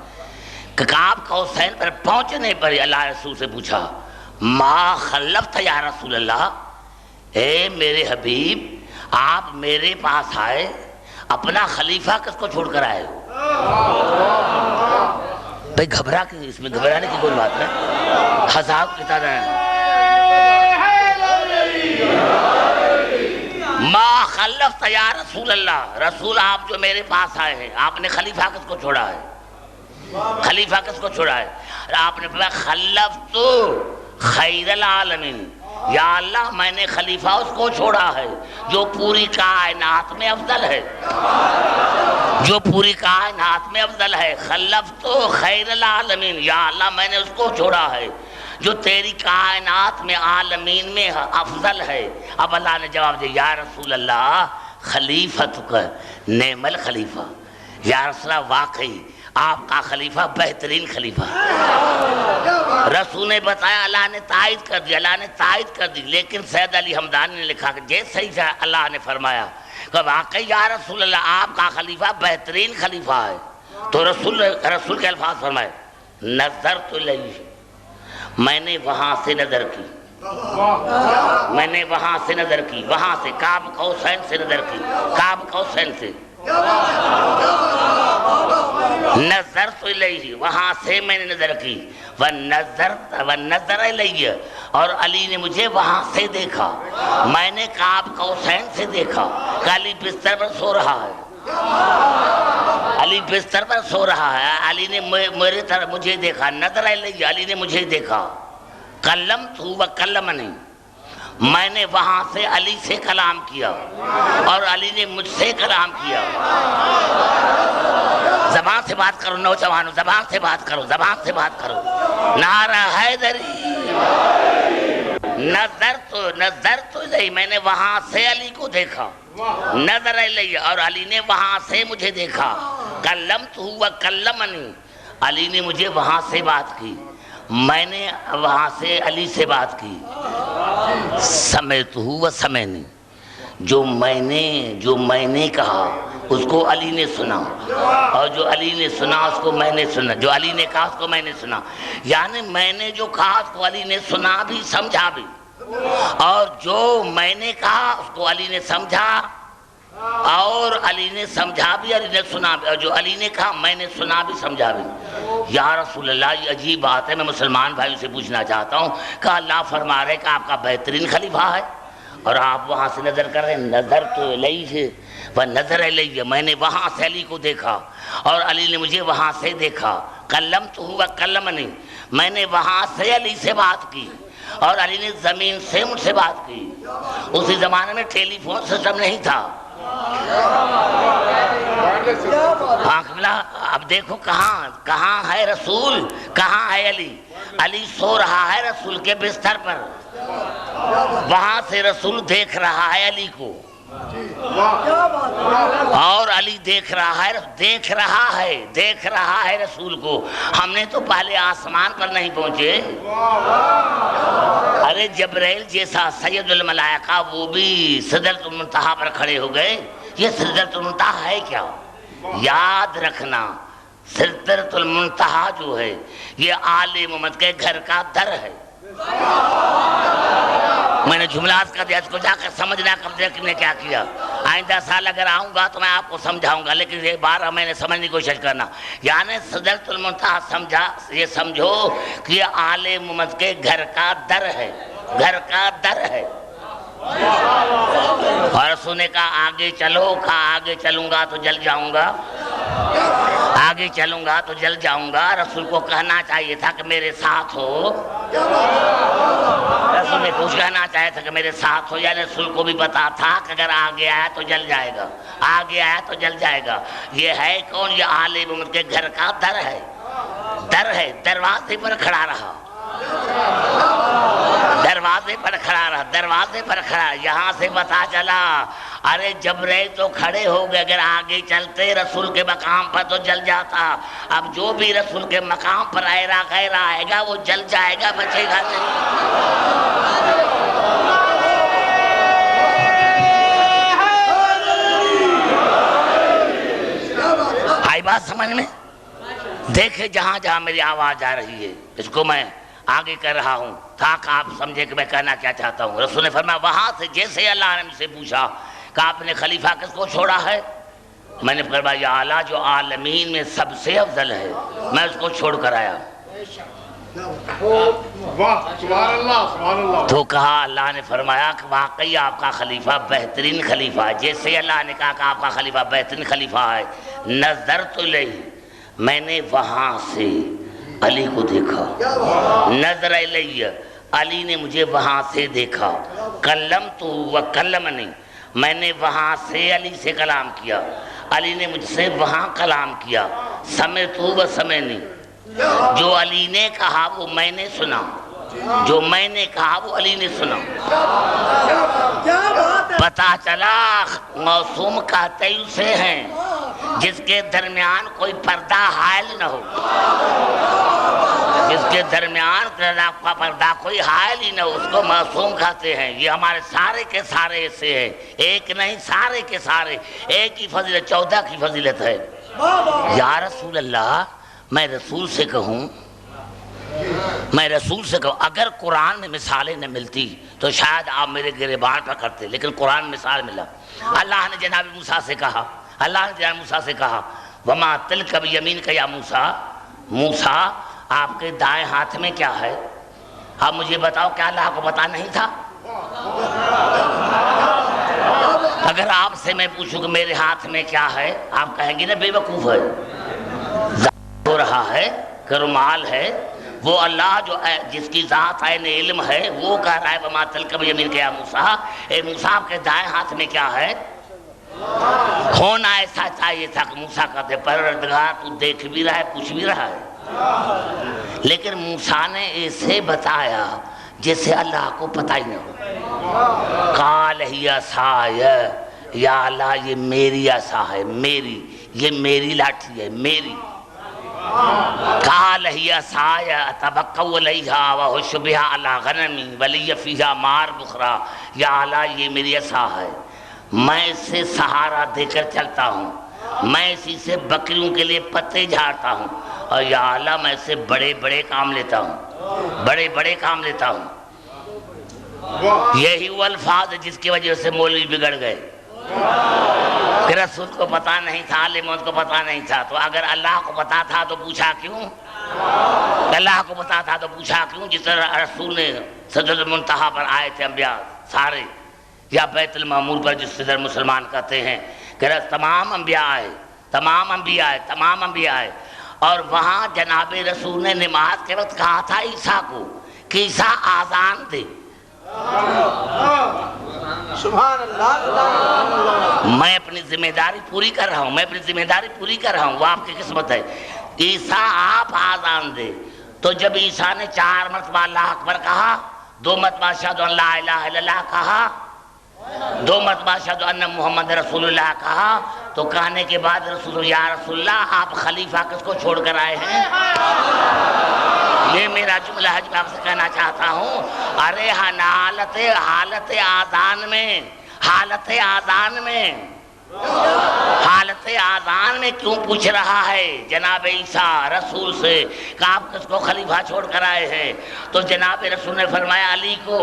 کہ قاب قوسین پر پہنچنے پر اللہ رسول سے پوچھا ما خلفت یا رسول اللہ، اے میرے حبیب آپ میرے پاس آئے، اپنا خلیفہ کس کو چھوڑ کر آئے ہو؟ بھئی گھبرا کہ اس میں گھبرانے کی کوئی بات نہیں، ہزار کی تعداد ما خلفت یا رسول اللہ، رسول آپ جو میرے پاس آئے ہیں، آپ نے خلیفہ کس کو چھوڑا ہے؟ خلیفہ کس کو چھوڑا ہے؟ آپ نے فرمایا خلفت خیر العالمین، یا اللہ میں نے خلیفہ اس کو چھوڑا ہے جو پوری کائنات میں افضل ہے، جو پوری کائنات میں افضل ہے۔ خلفت خیر العالمین، یا اللہ میں نے اس کو چھوڑا ہے جو تیری کائنات میں عالمین میں افضل ہے۔ اب اللہ نے جواب دیا یا رسول اللہ خلیفتک نعم الخلیفہ، یا رسول اللہ واقعی آپ کا خلیفہ بہترین خلیفہ۔ رسول نے بتایا، اللہ نے تائید کر دی، اللہ نے تائید کر دی، لیکن سید علی حمدانی نے لکھا کہ جیسے ہی اللہ نے فرمایا کہ واقعی یا رسول اللہ آپ کا خلیفہ بہترین خلیفہ ہے، تو رسول کے الفاظ فرمائے نظرت الیہ، میں نے وہاں سے نظر کی، میں نے وہاں سے نظر کی، وہاں سے قاب قوسین سے نظر کی، قاب قوسین سے نظرت الیہ، وہاں سے میں نے نظر کی، ونظر الیہ، اور علی نے مجھے وہاں سے دیکھا، میں نے قاب قوسین سے دیکھا کہ علی بستر پر سو رہا ہے، علی بستر پر سو رہا ہے، علی نے میرے طرف مجھے دیکھا، نظر الیہ، علی نے مجھے دیکھا، کلمت وکلمنی، میں نے وہاں سے علی سے کلام کیا اور علی نے مجھ سے کلام کیا۔ زبان سے بات کرو نوجوانوں، زبان سے بات کرو، زبان سے بات کرو۔ نعرہ حیدری، نظرت الیہ، میں نے وہاں سے علی کو دیکھا، نظر الیہ، اور علی نے وہاں سے مجھے دیکھا، کلمت وکلمنی، علی نے مجھے وہاں سے بات کی، میں نے وہاں سے علی سے بات کی، سمعتہ وسمعنی، جو میں نے کہا اس کو علی نے سنا، اور جو علی نے سنا اس کو میں نے سنا، جو علی نے کہا اس کو میں نے سنا، یعنی میں نے جو کہا اس کو علی نے سنا بھی سمجھا بھی، اور جو میں نے کہا اس کو علی نے سمجھا اور علی نے سمجھا بھی، علی نے سنا بھی، اور جو علی نے کہا میں نے سنا بھی سمجھا بھی۔ یا رسول اللہ یہ عجیب بات ہے، میں مسلمان بھائیوں سے پوچھنا چاہتا ہوں کہ اللہ فرما رہے کہ آپ کا بہترین خلیفہ ہے اور آپ وہاں سے نظر کر رہے ہیں. نظر تو الیہ و نظر الیہ، میں نے وہاں سے علی کو دیکھا اور علی نے مجھے وہاں سے دیکھا. کلمت ہوا کلمنی، میں نے وہاں سے علی سے بات کی اور علی نے زمین سے مجھ سے بات کی. اسی زمانے میں ٹیلی فون سسٹم نہیں تھا. اب دیکھو کہاں ہے رسول، کہاں ہے علی. علی سو رہا ہے رسول کے بستر پر، وہاں سے رسول دیکھ رہا ہے علی کو اور علی دیکھ رہا ہے رسول کو. ہم نے تو پہلے آسمان پر نہیں پہنچے. ارے جبرائیل جیسا سید الملائکہ وہ بھی سدرۃ المنتہا پر کھڑے ہو گئے. یہ سدرۃ المنتہا ہے کیا؟ یاد رکھنا، سدرۃ المنتہا جو ہے یہ آل محمد کے گھر کا در ہے. میں نے جملات کا دیا، اس کو جا کر سمجھنا کب تک نے کیا کیا. آئندہ سال اگر آؤں گا تو میں آپ کو سمجھاؤں گا، لیکن یہ بار میں نے سمجھنے کی کوشش کرنا. یعنی سدرۃ المنتہا یہ سمجھو کہ یہ آل محمد کے گھر کا در ہے، گھر کا در ہے. اور سنے کا آگے چلو، کہا آگے چلوں گا تو جل جاؤں گا، آگے چلوں گا تو جل جاؤں گا. رسول کو کہنا چاہیے تھا کہ میرے ساتھ ہو. رسول نے کچھ کہنا چاہیے تھا کہ میرے ساتھ ہو. یعنی رسول کو بھی پتا تھا کہ اگر آگے آیا تو جل جائے گا، آگے آیا تو جل جائے گا. یہ ہے کون؟ یہ آل محمد کے گھر کا در ہے، در ہے. دروازے پر کھڑا رہا، دروازے پر کھڑا. یہاں سے پتا چلا ارے جبرائیل تو کھڑے ہو گئے، اگر آگے چلتے رسول کے مقام پر تو جل جاتا. اب جو بھی رسول کے مقام پر ایرا غیرہ آئے گا وہ جل جائے گا، بچے گا نہیں. آئی بات سمجھ میں؟ دیکھیں جہاں جہاں میری آواز آ رہی ہے اس کو میں آگے کر رہا ہوں تاکہ آپ سمجھے کہ میں کہنا کیا چاہتا ہوں. رسول نے فرمایا وہاں سے جیسے اللہ نے مجھ سے پوچھا کہ آپ نے خلیفہ کس کو چھوڑا ہے، میں نے فرمایا یا اعلیٰ جو عالمین میں سب سے افضل ہے، میں اس کو چھوڑ کر آیا. تو کہا اللہ نے فرمایا کہ واقعی آپ کا خلیفہ بہترین خلیفہ ہے. جیسے اللہ نے کہا کہ آپ کا خلیفہ بہترین خلیفہ ہے، نظرت الیہ، میں نے وہاں سے علی کو دیکھا. نظر الیہ، علی نے مجھے وہاں سے دیکھا. کلمت و کلمنی، میں نے وہاں سے علی سے کلام کیا، علی نے مجھ سے وہاں کلام کیا. سمعت و سمعنی، جو علی نے کہا وہ میں نے سنا، جو میں نے کہا وہ علی نے سنا. پتا چلا معصوم کہتے اسے ہیں جس کے درمیان کوئی پردہ حائل نہ ہو، جس کے درمیان کا پردہ کوئی حائل ہی نہ ہو، اس کو معصوم کہتے ہیں. یہ ہمارے سارے کے سارے ایسے ہیں، ایک نہیں سارے کے سارے. ایک ہی فضیلت 14 کی فضیلت ہے. یا رسول اللہ، میں رسول سے کہوں، اگر قرآن میں مثالیں نہ ملتی تو شاید آپ میرے گریبان پر کرتے، لیکن قرآن میں مثال ملا. اللہ نے جناب موسیٰ سے کہا وما تلک بیمینک یا موسیٰ، آپ کے دائیں ہاتھ میں کیا ہے؟ اب مجھے بتاؤ کیا اللہ کو پتا نہیں تھا؟ اگر آپ سے میں پوچھوں کہ میرے ہاتھ میں کیا ہے، آپ کہیں گے نا بے وقوف ہے. ہو رہا ہے کہ رومال ہے، وہ اللہ جو جس کی ذات عین علم ہے وہ کہہ رہا ہے وما تلک بیمینک یا موسیٰ، اے موسیٰ آپ کے دائیں ہاتھ میں کیا ہے؟ ہونا ایسا چاہیے تھا کہ موسیٰ کہتے پروردگار تو دیکھ بھی رہا ہے، پوچھ بھی رہا ہے. لیکن موسیٰ نے ایسے بتایا جیسے اللہ کو پتہ ہی نہ ہو. قال ہی عصای، یا اللہ یہ میری عصا ہے، یہ میری لاٹھی ہے، میری. قال ہی عصای اتوکأ علیہا واہش بہا علی غنمی ولی فیہا مآرب اخری، یا اللہ یہ میری عصا ہے، میں اس سے سہارا دے کر چلتا ہوں، میں اسی سے بکریوں کے لیے پتے جھاڑتا ہوں، اور یا اللہ میں اس سے بڑے بڑے کام لیتا ہوں. یہی وہ الفاظ جس کی وجہ سے مولوی بگڑ گئے کہ رسول کو پتا نہیں تھا، عالموں کو پتا نہیں تھا. تو اگر اللہ کو پتا تھا تو پوچھا کیوں؟ اللہ کو پتا تھا تو پوچھا کیوں؟ جس طرح رسول نے سدرۃ المنتہا پر آئے تھے انبیاء سارے، یا بیت المعمور پر جس قدر مسلمان کہتے ہیں کہ تمام انبیاء آئے، تمام انبیاء آئے، تمام انبیاء آئے، اور وہاں جناب رسول نے نماز کے وقت کہا تھا عیسیٰ کو کہ عیسیٰ آذان دے۔ سبحان اللہ۔ میں اپنی ذمہ داری پوری کر رہا ہوں، میں اپنی ذمہ داری پوری کر رہا ہوں، وہ آپ کی قسمت ہے۔ عیسیٰ آپ آذان دے۔ تو جب عیسیٰ نے 4 مرتبہ اللہ اکبر کہا، 2 مرتبہ اشہد ان لا الہ الا اللہ کہا، 2 مرتبہ اشہد ان محمد رسول اللہ کہا، تو کہنے کے بعد رسول یا رسول اللہ آپ خلیفہ کس کو چھوڑ کر آئے ہیں؟ یہ میرا جملہ ہے جو میں آپ سے کہنا چاہتا ہوں۔ ارے حالت آذان میں کیوں پوچھ رہا ہے جناب عیسیٰ رسول سے کہ آپ کس کو خلیفہ چھوڑ کر آئے ہیں؟ تو جناب رسول نے فرمایا علی کو۔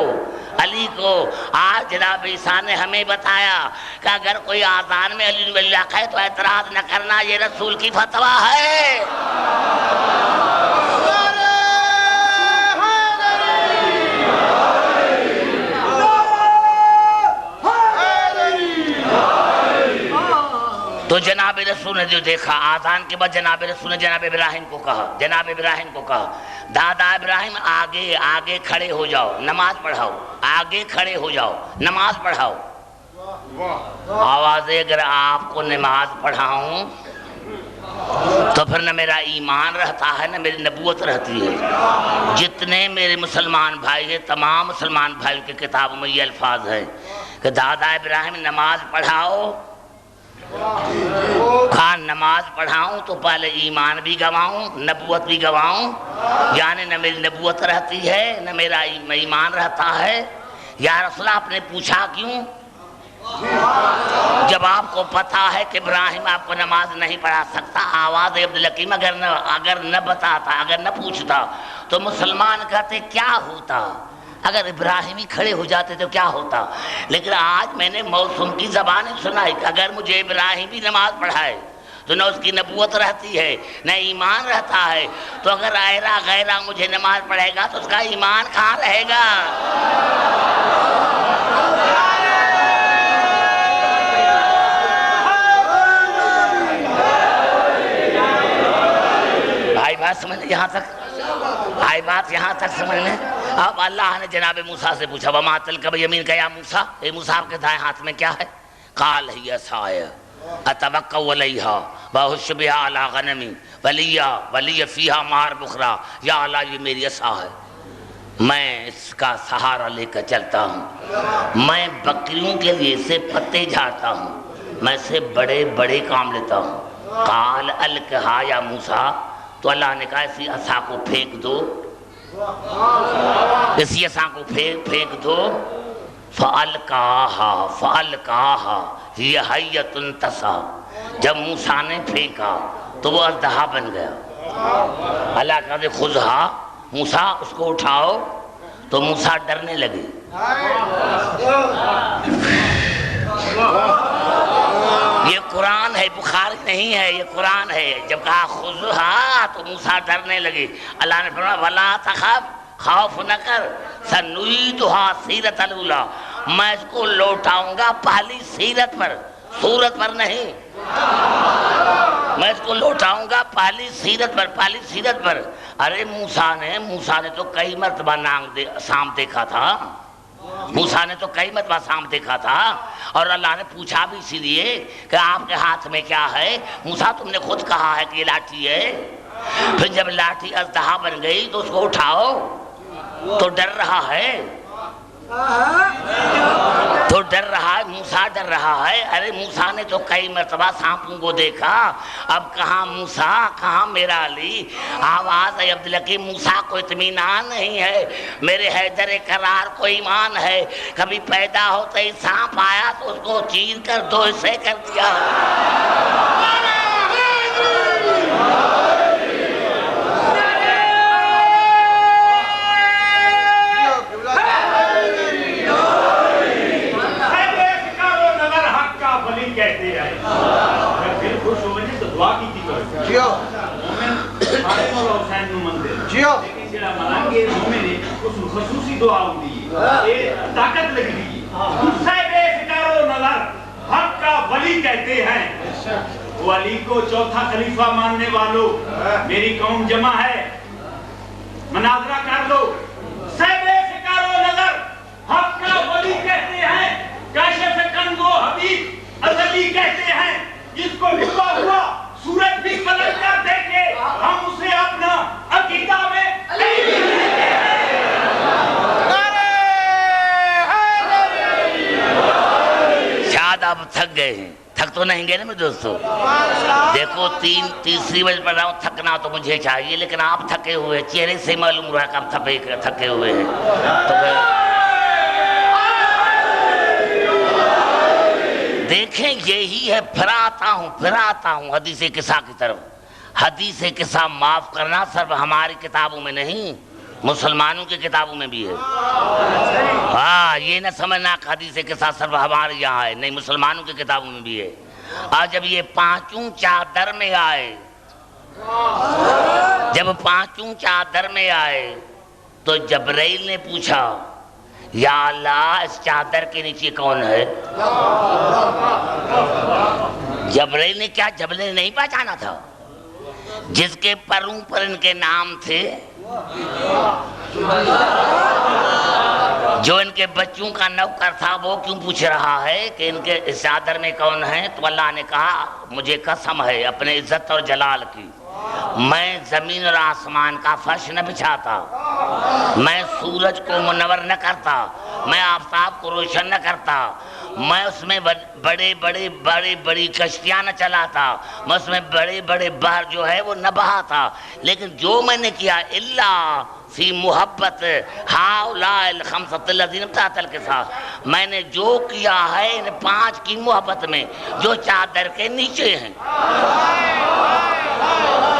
آج جناب عیسیٰ نے ہمیں بتایا کہ اگر کوئی آذان میں علی اللہ کہے تو اعتراض نہ کرنا، یہ رسول کی فتویٰ ہے۔ تو جناب رسول نے جو دیکھا، آذان کے بعد جناب رسول نے جناب ابراہیم کو کہا دادا ابراہیم آگے کھڑے ہو جاؤ، نماز پڑھاؤ، آگے کھڑے ہو جاؤ، نماز پڑھاؤ۔ آواز اگر آپ کو نماز پڑھاؤں تو پھر نہ میرا ایمان رہتا ہے نہ میری نبوت رہتی ہے۔ جتنے میرے مسلمان بھائی ہیں، تمام مسلمان بھائیوں کی کتابوں میں یہ الفاظ ہیں کہ دادا ابراہیم نماز پڑھاؤ۔ کہا نماز پڑھاؤں تو پہلے ایمان بھی گواؤں، نبوت بھی گواؤں، یعنی نہ میری نبوت رہتی ہے نہ میرا ایمان رہتا ہے۔ یا رسول اللہ آپ نے پوچھا کیوں؟ جب آپ کو پتا ہے کہ ابراہیم آپ کو نماز نہیں پڑھا سکتا، آواز عبدالحکیم اگر نہ بتاتا، اگر نہ پوچھتا تو مسلمان کہتے کیا ہوتا؟ اگر ابراہیمی کھڑے ہو جاتے تو کیا ہوتا؟ لیکن آج میں نے موسم کی زبان سنائی کہ اگر مجھے ابراہیمی نماز پڑھائے تو نہ اس کی نبوت رہتی ہے نہ ایمان رہتا ہے، تو اگر ایرا غیرہ مجھے نماز پڑھے گا تو اس کا ایمان کہاں رہے گا؟ بھائی بات سمجھنے یہاں تک سمجھنے۔ اب اللہ نے جناب موسیٰ سے پوچھا وَمَا تِلْكَ بِيَمِينِكَ یا موسیٰ، اے موسیٰ آپ کے دائیں ہاتھ میں کیا ہے؟ قال هِيَ عَصَايَ أَتَوَكَّأُ عَلَيْهَا وَأَحُشُّ بِهَا عَلَىٰ غَنَمِي وَلِيَّ فِيهَا مَآرِبُ أُخْرَىٰ۔ یا اللہ یہ میری عصا ہے، میں اس کا سہارا لے کر چلتا ہوں، میں بکریوں کے لیے سے پتے جھاڑتا ہوں، میں سے بڑے بڑے کام لیتا ہوں۔ قال القها یا موسیٰ، تو اللہ نے کہا اسی عصا کو پھینک دو، اسی عصا کو پھینک دو۔ فَأَلْقَاهَا هِيَ حَيَّةٌ تَسْعَىٰ، جب موسیٰ نے پھینکا تو وہ اژدہا بن گیا۔ اللہ کہتے خُذْهَا، موسیٰ اس کو اٹھاؤ، تو موسیٰ ڈرنے لگے۔ یہ قرآن ہے، بخاری نہیں ہے، یہ قرآن ہے۔ جب کہا خُذْهَا تو موسیٰ ڈرنے لگے۔ اللہ نے فرمایا وَلَا تَخَفْ، خوف نہ کر، سَنُعِيدُهَا سِيرَةَ الْأُولَىٰ، میں اس کو لوٹاؤں گا پہلی سیرت پر، صورت پر نہیں، میں اس کو لوٹاؤں گا پہلی سیرت پر۔ ارے موسیٰ نے تو کئی مرتبہ سام دیکھا تھا، موسیٰ نے تو کئی مرتبہ سام دیکھا تھا، اور اللہ نے پوچھا بھی اسی لیے کہ آپ کے ہاتھ میں کیا ہے؟ موسیٰ تم نے خود کہا ہے کہ یہ لاٹھی ہے۔ پھر جب لاٹھی اژدہا بن گئی تو اس کو اٹھاؤ، تو ڈر رہا ہے، موسیٰ ڈر رہا ہے۔ ارے موسیٰ نے تو کئی مرتبہ سانپوں کو دیکھا، اب کہاں موسیٰ، کہاں میرا علی؟ آواز ہے عبدالحکیم موسیٰ کو اطمینان نہیں ہے، میرے حیدر کرار کو ایمان ہے۔ کبھی پیدا ہوتا ہی سانپ آیا تو اس کو چیر کر 2 حصے کر دیا۔ خصوصی دعا ہوتی ہے، طاقت لگی ہے، علی کہتے ہیں۔ وہ علی کو چوتھا خلیفہ ماننے والوں، میری قوم جمع ہے، مناظرہ کر لو۔ سیبے فکر و نظر حق کا ولی کہتے ہیں، کاشف کنز و حبیب ازلی کہتے ہیں، جس کو ڈوبا ہوا سورج بھی پلٹ کر دیکھے ہم اسے اپنا عقیدہ میں نہیں لیتے ہیں۔ شاید آپ تھک گئے ہیں، تھک تو نہیں گئے نا میرے دوستو؟ دیکھو تیسری بار پڑھ رہا ہوں، تھکنا تو مجھے چاہیے لیکن آپ تھکے ہوئے، چہرے سے معلوم ہوا کہ آپ تھکے ہوئے ہیں۔ تو دیکھیں یہی ہے، پھر آتا ہوں حدیث قصہ کی طرف۔ حدیث قصہ معاف کرنا صرف ہماری کتابوں میں نہیں، مسلمانوں کی کتابوں میں بھی ہے۔ ہاں، یہ نہ سمجھنا کہ حدیث قصہ صرف ہمارے یہاں ہے، نہیں، مسلمانوں کی کتابوں میں بھی ہے۔ اور جب یہ پانچوں چادر میں آئے تو جبرائیل نے پوچھا یا اللہ اس چادر کے نیچے کون ہے؟ جبرائیل نے کیا جبرائیل نہیں پہچانا تھا؟ جس کے پروں پر ان کے نام تھے، جو ان کے بچوں کا نوکر تھا، وہ کیوں پوچھ رہا ہے کہ ان کے اس چادر میں کون ہے؟ تو اللہ نے کہا مجھے قسم ہے اپنے عزت اور جلال کی، میں زمین اور آسمان کا فرش نہ بچھاتا، میں سورج کو منور نہ کرتا، میں آفتاب کو روشن نہ کرتا، میں اس میں بڑی کشتیاں نہ چلاتا، میں اس میں بڑے بحر جو ہے وہ نہ بہاتا، لیکن جو میں نے کیا اللہ فی محبت ہؤلاء الخمسۃ الذین امتاز القصاص، میں نے جو کیا ہے ان پانچ کی محبت میں جو چادر کے نیچے ہیں۔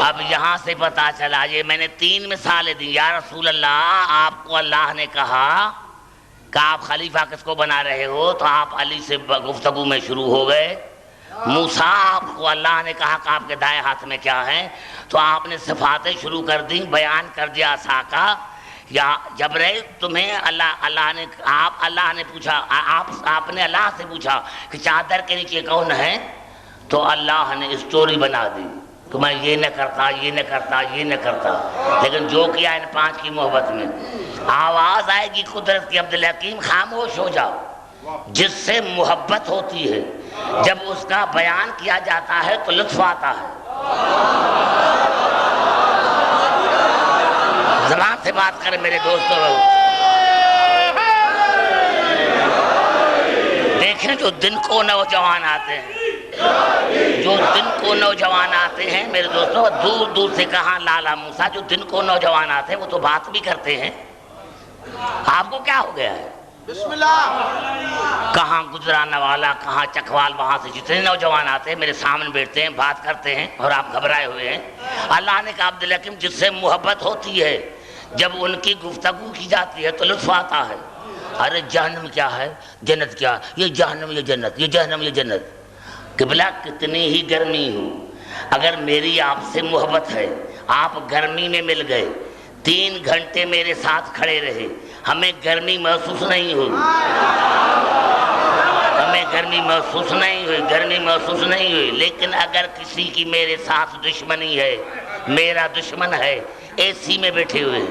اب یہاں سے پتا چلا، یہ میں نے 3 مثالیں دی۔ یا رسول اللہ، آپ کو اللہ نے کہا کہ آپ خلیفہ کس کو بنا رہے ہو؟ تو آپ علی سے گفتگو میں شروع ہو گئے۔ موسیٰ، آپ کو اللہ نے کہا کہ آپ کے دائیں ہاتھ میں کیا ہے؟ تو آپ نے صفاتیں شروع کر دیں، بیان کر دیا عصا کا۔ یا جبرائیل تمہیں اللہ نے پوچھا، آپ نے اللہ سے پوچھا کہ چادر کے نیچے کون ہے؟ تو اللہ نے اسٹوری بنا دی کہ میں یہ نہ کرتا، لیکن جو کیا ان 5 کی محبت میں۔ آواز آئے گی قدرت کی، عبدالحکیم خاموش ہو جاؤ۔ جس سے محبت ہوتی ہے جب اس کا بیان کیا جاتا ہے تو لطف آتا ہے۔ زبان سے بات کریں میرے دوستو۔ دیکھیں جو دن کو نوجوان آتے ہیں میرے دوستو، دور دور سے کہاں لالا موسیٰ، جو دن کو نوجوان آتے ہیں وہ تو بات بھی کرتے ہیں۔ آپ کو کیا ہو گیا ہے؟ بسم اللہ۔ کہاں گجرانا والا، کہاں چکوال، وہاں سے جتنے نوجوان آتے ہیں میرے سامنے بیٹھتے ہیں، بات کرتے ہیں اور آپ گھبرائے ہوئے ہیں۔ اللہ نے کہا عبدالحکیم جس سے محبت ہوتی ہے جب ان کی گفتگو کی جاتی ہے تو لطف آتا ہے۔ ارے جہنم کیا ہے، جنت کیا، یہ جہنم یہ جنت، یہ جہنم یہ جنت۔ قبلہ کتنی ہی گرمی ہو، اگر میری آپ سے محبت ہے، آپ گرمی میں مل گئے، 3 گھنٹے میرے ساتھ کھڑے رہے، ہمیں گرمی محسوس نہیں ہوئی، گرمی محسوس نہیں ہوئی۔ لیکن اگر کسی کی میرے ساتھ دشمنی ہے، میرا دشمن ہے، اے سی میں بیٹھے ہوئے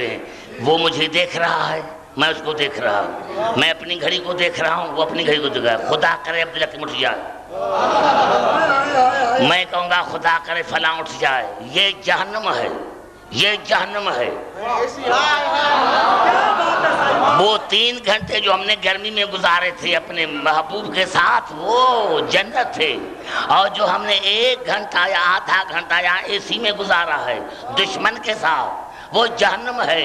ہیں، وہ مجھے دیکھ رہا ہے، میں اس کو دیکھ رہا ہوں، میں اپنی گھڑی کو دیکھ رہا ہوں، وہ اپنی گھڑی کو دیکھ رہا ہے۔ خدا کرے عبدالحکیم اٹھ جائے، میں کہوں گا خدا کرے فلاں اٹھ جائے۔ یہ جہنم ہے۔ وہ 3 گھنٹے جو ہم نے گرمی میں گزارے تھے اپنے محبوب کے ساتھ وہ جنت تھے، اور جو ہم نے 1 گھنٹہ یا آدھا گھنٹہ یا اے سی میں گزارا ہے دشمن کے ساتھ وہ جہنم ہے۔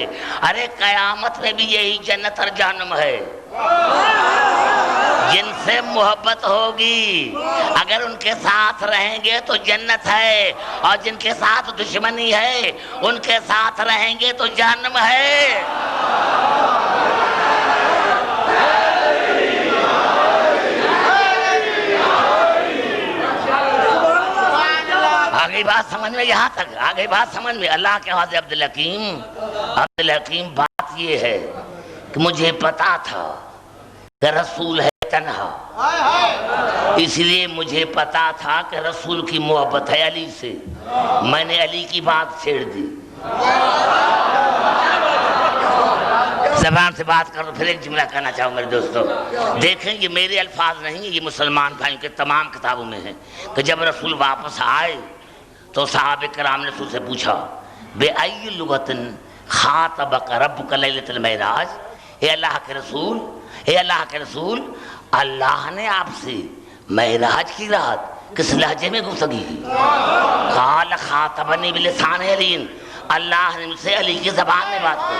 ارے قیامت میں بھی یہی جنت اور جہنم ہے۔ جن سے محبت ہوگی اگر ان کے ساتھ رہیں گے تو جنت ہے، اور جن کے ساتھ دشمنی ہے ان کے ساتھ رہیں گے تو جہنم ہے۔ آگئی بات سمجھ میں، یہاں تک آگئی بات سمجھ میں۔ اللہ کے حضرت عبدالحکیم بات یہ ہے کہ مجھے پتا تھا کہ رسول ہے تنہا، اس لیے مجھے پتا تھا کہ رسول کی محبت ہے علی سے، میں نے علی کی بات چھیڑ دی۔ زبان سے بات کرو، پھر ایک جملہ کہنا چاہوں میرے دوستو، دیکھیں یہ میرے الفاظ نہیں ہیں، یہ مسلمان بھائیوں کے تمام کتابوں میں ہیں کہ جب رسول واپس آئے تو صحابہ کرام نے رسول سے پوچھا بِأَيِّ لُغَةٍ خَاطَبَكَ رَبُّكَ لَيْلَةَ الْمِعْرَاجِ، اے اللہ کے رسول، اے اللہ کے رسول، اللہ نے آپ سے معراج کی رات کس لہجے میں گفتگی کی؟ قال خاطبنی بلسان علی، اللہ نے مجھ سے علی کی زبان میں بات کی۔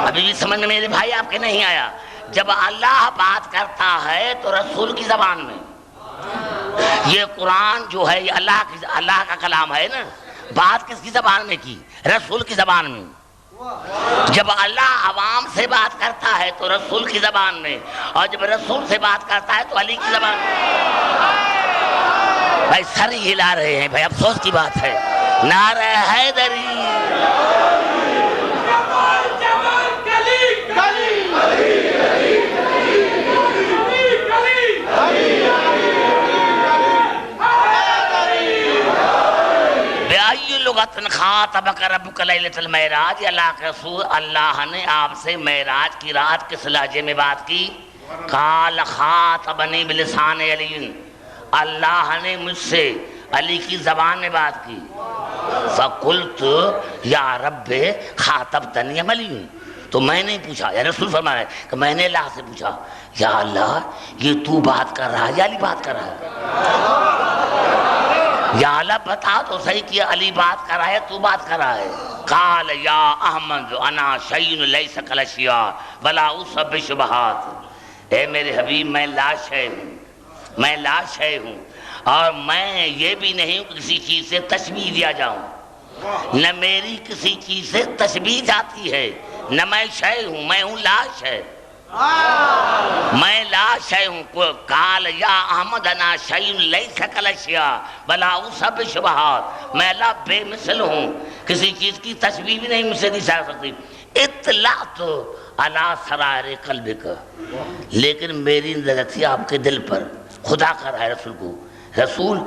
ابھی بھی سمجھ میں میرے بھائی آپ کے نہیں آیا؟ جب اللہ بات کرتا ہے تو رسول کی زبان میں، یہ قرآن جو ہے یہ اللہ کا کلام ہے نا، بات کس کی زبان میں کی؟ رسول کی زبان میں۔ جب اللہ عوام سے بات کرتا ہے تو رسول کی زبان میں، اور جب رسول سے بات کرتا ہے تو علی کی زبان میں۔ بھائی سر ہی ہلا رہے ہیں بھائی، افسوس کی بات ہے۔ نعرہ حیدری، خاطبک ربک لیلۃ المعراج، اللہ کے رسول اللہ نے آپ سے معراج کی رات کس لہجے میں بات کی؟ قال خاطبنی بلسان علی، اللہ نے مجھ سے علی کی زبان میں بات کی۔ فقلت یا رب خاطبتنی علی، تو میں نے پوچھا، یا رسول فرما رہے کہ میں نے اللہ سے پوچھا یا اللہ یہ تو بات کر رہا ہے یا علی بات کر رہا ہے؟ یا اللہ بتا تو صحیح کہ علی بات کر رہا ہے تو بات کر رہا ہے؟ قال یا احمد انا شیء لیس کالاشیاء ولا اصب بالشبہات، اے میرے حبیب میں لا شے ہوں، میں لا شے ہوں، اور میں یہ بھی نہیں ہوں کہ کسی چیز سے تشبیہ دیا جاؤں، نہ میری کسی چیز سے تشبیہ جاتی ہے، نہ میں شے ہوں، میں ہوں لا شے، میں لا شے ہوں۔ قال یا احمد انا شیء لیس کالاشیاء ولا اصب بالشبہات، میں اللہ بے مثل ہوں، کسی چیز کی تشبیہ بھی نہیں مجھ سے دی جا سکتی۔ اطلعت علی سرائر قلبک، لیکن میری نظر تھی آپ کے دل پر، خدا کر رہا ہے رسول کو، رسول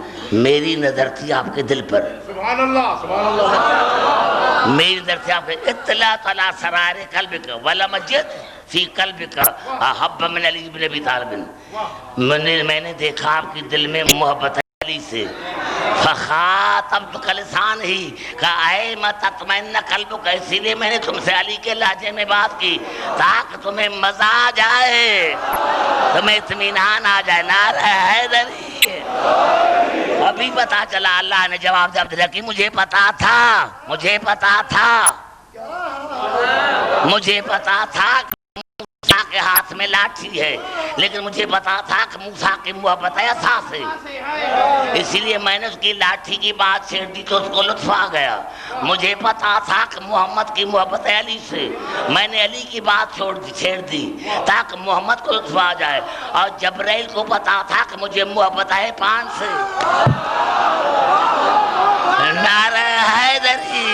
میری نظر تھی آپ کے دل پر، سبحان اللہ سبحان اللہ، میری نظر تھی آپ کے، اطلعت علی سرائر قلبک ولم اجد فی قلبک احب من علی بن ابی طالب، میں نے دیکھا آپ کے دل میں محبت علی سے، فخاطبتک لسان ہی کہ تطمئن قلبک، اسی لیے میں نے تم سے علی کے لہجے میں بات کی تاکہ تمہیں مزہ آ جائے، تمہیں اطمینان آ جائے۔ نعرہ حیدری، ابھی پتا چلا، اللہ نے جواب دیا کہ مجھے پتا تھا، مجھے پتا تھا، مجھے پتا تھا موسیٰ کے ہاتھ میں لاٹھی ہے، لیکن مجھے پتا تھا کہ موسیٰ کی محبت ہے اساس ہے، اسی لیے میں نے اس کی لاٹھی کی بات چھیڑ دی تو اس کو لطف آ گیا۔ مجھے پتا تھا کہ محمد کی محبت ہے علی سے، میں نے علی کی بات چھیڑ دی تاکہ محمد کو لطف آ جائے، اور جبرائیل کو پتا تھا کہ مجھے محبت ہے پان سے۔ نعرہ حیدری،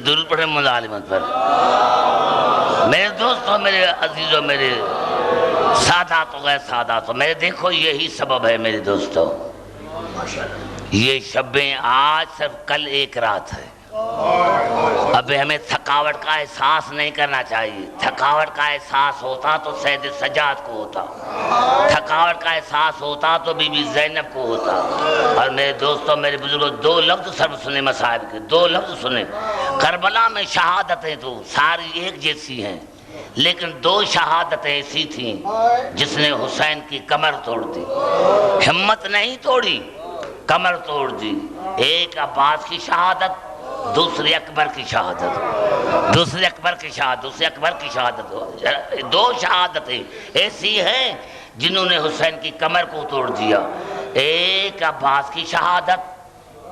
درود پڑھیں مظالمت پر۔ میرے دوستوں، میرے عزیزوں، میرے ساداتوں، غیر ساداتوں، میرے دیکھو یہی سبب ہے میرے دوستوں، یہ شبیں آج صرف کل ایک رات ہے، اب ہمیں تھکاوٹ کا احساس نہیں کرنا چاہیے، تھکاوٹ کا احساس ہوتا تو سید سجاد کو ہوتا، تھکاوٹ کا احساس ہوتا تو بی بی زینب کو ہوتا۔ اور میرے دوستوں، میرے بزرگوں، دو لفظ صرف سنیں مصائب کے، دو لفظ سنیں۔ کربلا میں شہادتیں تو ساری ایک جیسی ہیں، لیکن دو شہادتیں ایسی تھیں جس نے حسین کی کمر توڑ دی، ہمت نہیں توڑی، کمر توڑ دی. ایک عباس کی شہادت، دوسری اکبر کی شہادت، دوسری اکبر کی شہادت، دوسری اکبر کی شہادت. دو شہادتیں ایسی ہیں جنہوں نے حسین کی کمر کو توڑ دیا. ایک عباس کی شہادت،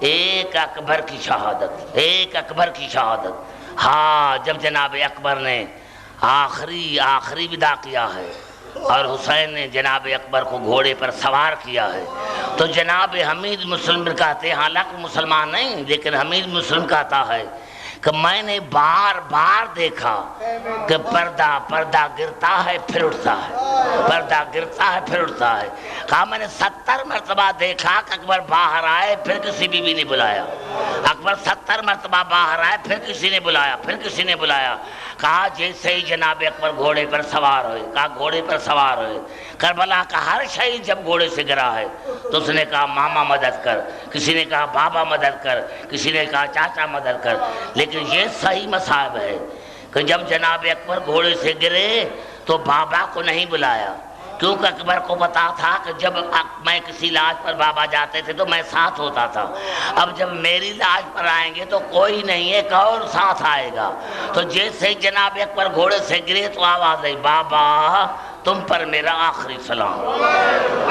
ایک اکبر کی شہادت، ایک اکبر کی شہادت. ہاں جب جناب اکبر نے آخری ودا کیا ہے اور حسین نے جناب اکبر کو گھوڑے پر سوار کیا ہے تو جناب حمید مسلم کہتے ہیں، حالانکہ مسلمان نہیں لیکن حمید مسلم کہتا ہے کہ میں نے بار بار دیکھا کہ پردہ گرتا ہے پھر اٹھتا ہے، پردہ گرتا ہے پھر اٹھتا ہے. کہا میں نے 70 مرتبہ دیکھا کہ اکبر باہر آئے پھر کسی بیوی نے بلایا. اکبر 70 مرتبہ باہر آئے پھر کسی نے بلایا، پھر کسی نے بلایا. کہا جیسے ہی جناب اکبر گھوڑے پر سوار ہوئے، کہا گھوڑے پر سوار ہوئے. کربلا کا ہر شہید جب گھوڑے سے گرا ہے تو اس نے کہا ماما مدد کر، کسی نے کہا بابا مدد کر، کسی نے کہا چاچا مدد کر. لیکن یہ صحیح مصائب ہے کہ جب جناب اکبر گھوڑے سے گرے تو بابا کو نہیں بلایا، کیونکہ اکبر کو پتا تھا کہ جب میں کسی لاش پر بابا جاتے تھے تو میں ساتھ ہوتا تھا، اب جب میری لاش پر آئیں گے تو کوئی نہیں ہے، کون ساتھ آئے گا. تو جیسے ہی جناب اکبر گھوڑے سے گرے تو آواز آئی، بابا تم پر میرا آخری سلام،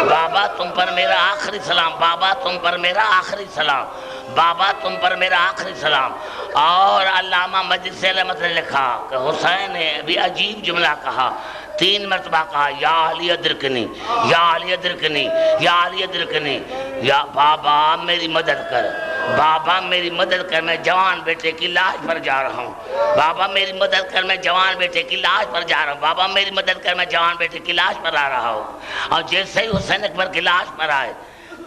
بابا تم پر میرا آخری سلام، بابا تم پر میرا آخری سلام، بابا تم پر میرا آخری سلام. اور علامہ مجلسی علامت نے لکھا کہ حسین نے بھی عجیب جملہ کہا، 3 مرتبہ کہا، یا علی ادرکنی، یا علی ادرکنی، یا علی ادرکنی، یا بابا میری مدد کر، بابا میری مدد کر، میں جوان بیٹے کی لاش پر جا رہا ہوں، بابا میری مدد کر، میں جوان بیٹے کی لاش پر جا رہا ہوں، بابا میری مدد کر، میں جوان بیٹے کی لاش پر آ رہا ہوں. اور جیسے ہی حسین اکبر کی لاش پر آئے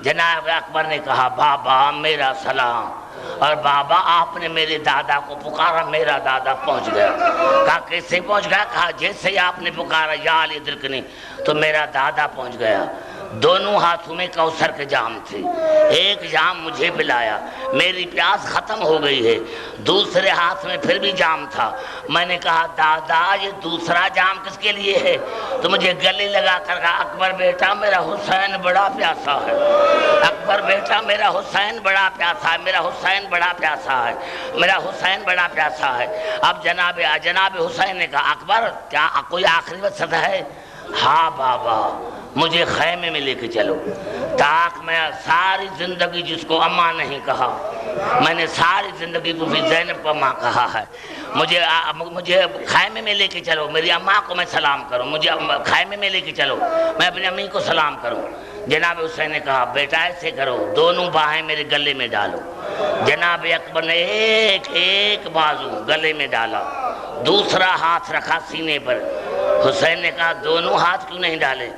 جناب اکبر نے کہا، بابا میرا سلام. اور بابا آپ نے میرے دادا کو پکارا، میرا دادا پہنچ گیا. کہا کیسے پہنچ گیا؟ کہا جیسے ہی آپ نے پکارا یا علی ادرکنی تو میرا دادا پہنچ گیا. دونوں ہاتھوں میں کوثر کے جام تھے، ایک جام مجھے پلایا، میری پیاس ختم ہو گئی ہے، دوسرے ہاتھ میں پھر بھی جام تھا. میں نے کہا دادا یہ دوسرا جام کس کے لیے ہے؟ تو مجھے گلے لگا کر کہا، اکبر بیٹا میرا حسین بڑا پیاسا ہے، اکبر بیٹا میرا حسین بڑا پیاسا ہے، میرا حسین بڑا پیاسا ہے، میرا حسین بڑا پیاسا ہے. اب جناب حسین نے کہا، اکبر کیا کوئی آخری وصیت ہے؟ ہاں بابا مجھے خیمے میں لے کے چلو. تاک میں ساری زندگی جس کو اماں نہیں کہا، میں نے ساری زندگی کو بھی زینب کو اماں کہا ہے. مجھے خیمے میں لے کے چلو، میری اماں کو میں سلام کروں، مجھے خیمے میں لے کے چلو، میں اپنی امی کو سلام کروں. جناب حسین نے کہا بیٹا ایسے کرو، دونوں باہیں میرے گلے میں ڈالو. جناب اکبر نے ایک بازو گلے میں ڈالا، دوسرا ہاتھ رکھا سینے پر. حسین نے کہا دونوں ہاتھ کیوں نہیں ڈالے؟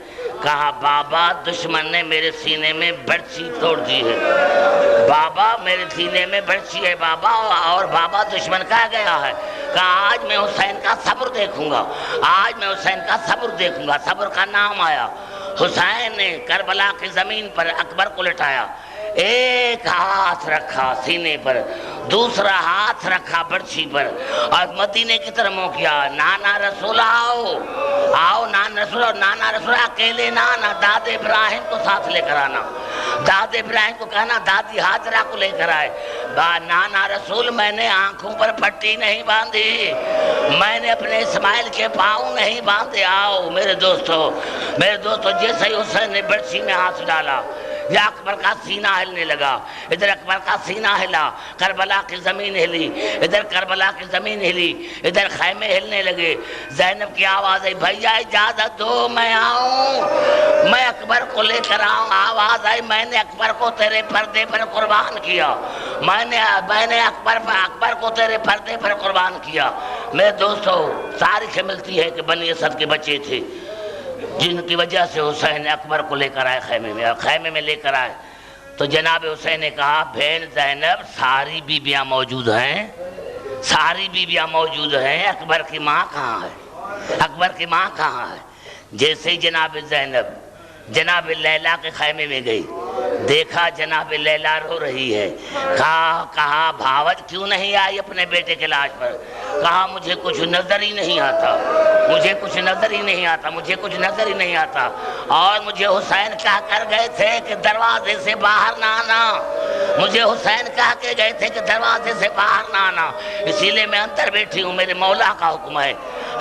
کہا بابا دشمن نے میرے سینے میں برچھی توڑ دی ہے، بابا میرے سینے میں برچھی ہے بابا، اور بابا دشمن کہہ گیا ہے. کہا آج میں حسین کا صبر دیکھوں گا، آج میں حسین کا صبر دیکھوں گا. صبر کا نام آیا. حسین نے کربلا کی زمین پر اکبر کو لٹایا، ایک ہاتھ رکھا سینے پر، دوسرا ہاتھ رکھا برچھی پر، اور مدینے کی طرف منہ کیا، نانا رسول آؤ آؤ، نانا رسول آؤ. نانا رسول اکیلے نانا، داد ابراہیم کو ساتھ لے کر آنا. داد ابراہیم کو کہنا دادی حاجرہ کو لے کر آئے. نانا رسول میں نے آنکھوں پر پٹی نہیں باندھی، میں نے اپنے اسماعیل کے پاؤں نہیں باندھے. آؤ میرے دوستو، میرے دوستو. جیسے ہی حسین نے برچھی میں ہاتھ ڈالا یا اکبر کا سینہ ہلنے لگا، ادھر اکبر کا سینہ ہلا، کربلا کی زمین ہلی، ادھر کربلا کی زمین ہلی، ادھر خیمے ہلنے لگے. زینب کی آواز آئی، بھیا اجازت دو میں آؤں، میں اکبر کو لے کر آؤں. آواز آئی، میں نے اکبر کو تیرے پردے پر قربان کیا، میں نے اکبر کو تیرے پردے پر قربان کیا. میرے دوستو تاریخ ملتی ہے کہ بنی اسد کے بچے تھے جن کی وجہ سے حسین اکبر کو لے کر آئے خیمے میں، اور خیمے میں لے کر آئے تو جناب حسین نے کہا بہن زینب ساری بیویاں موجود ہیں، ساری بیویاں موجود ہیں، اکبر کی ماں کہاں ہے، اکبر کی ماں کہاں ہے؟ جیسے ہی جناب زینب جناب لیلا کے خیمے میں گئی، دیکھا جناب لیلا رو رہی ہے، کہا بھاوت کیوں نہیں آئی اپنے بیٹے کے لاش پر؟ کہا مجھے کچھ نظر ہی نہیں آتا، مجھے کچھ نظر ہی نہیں آتا، مجھے کچھ نظر ہی نہیں آتا، اور مجھے حسین کہا کر گئے تھے کہ دروازے سے باہر نہ آنا، مجھے حسین کہا کے گئے تھے کہ دروازے سے باہر نہ آنا، اسی لیے میں اندر بیٹھی ہوں، میرے مولا کا حکم ہے۔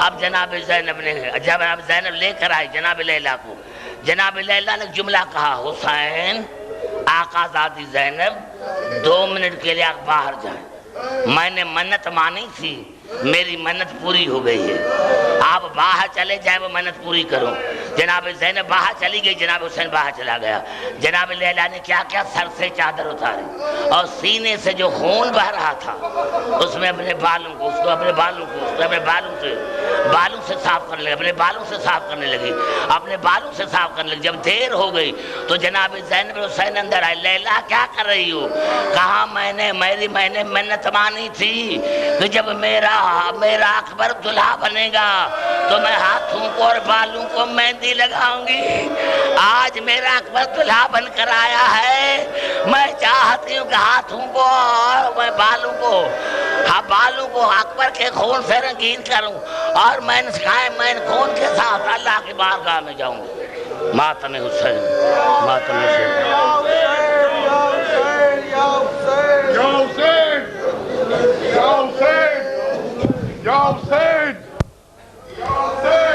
اب جناب زینب لے کر آئی جناب لیلا کو، جناب لیلا نے جملہ کہا، حسین آقا زادی زینب 2 منٹ کے لیے آپ باہر جائیں، میں نے منت مانی تھی، میری منت پوری ہو گئی ہے، آپ باہر چلے جائیں، وہ منت پوری کروں۔ جناب زینب باہر چلی گئی، جناب حسین باہر چلا گیا۔ جناب لیلا نے کیا کیا، سر سے چادر اتاری اور سینے سے جو خون بہ رہا تھا اس میں اپنے بالوں سے صاف کرنے لگی، اپنے بالوں سے صاف کرنے لگی، اپنے بالوں سے صاف کرنے لگی۔ جب دیر ہو گئی تو جناب زینب حسین اندر آئے، لیلا کیا کر رہی ہو؟ کہا میں نے منت مانی تھی کہ جب میرا اکبر دلہا بنے گا تو میں ہاتھوں کو اور بالوں کو مہندی لگاؤں گی۔ آج میرا اکبر دلہا بن کر آیا ہے، میں چاہتی ہوں کہ ہاتھوں کو اور میں بالوں کو اکبر کے خون سے رنگین کروں، اور میں خون کے ساتھ اللہ کی بارگاہ میں جاؤں گا۔ ماتم حسین، ماتم حسین، یا حسین، یا حسین، یا حسین، یا حسین، یا حسین، یا حسین، یا حسین۔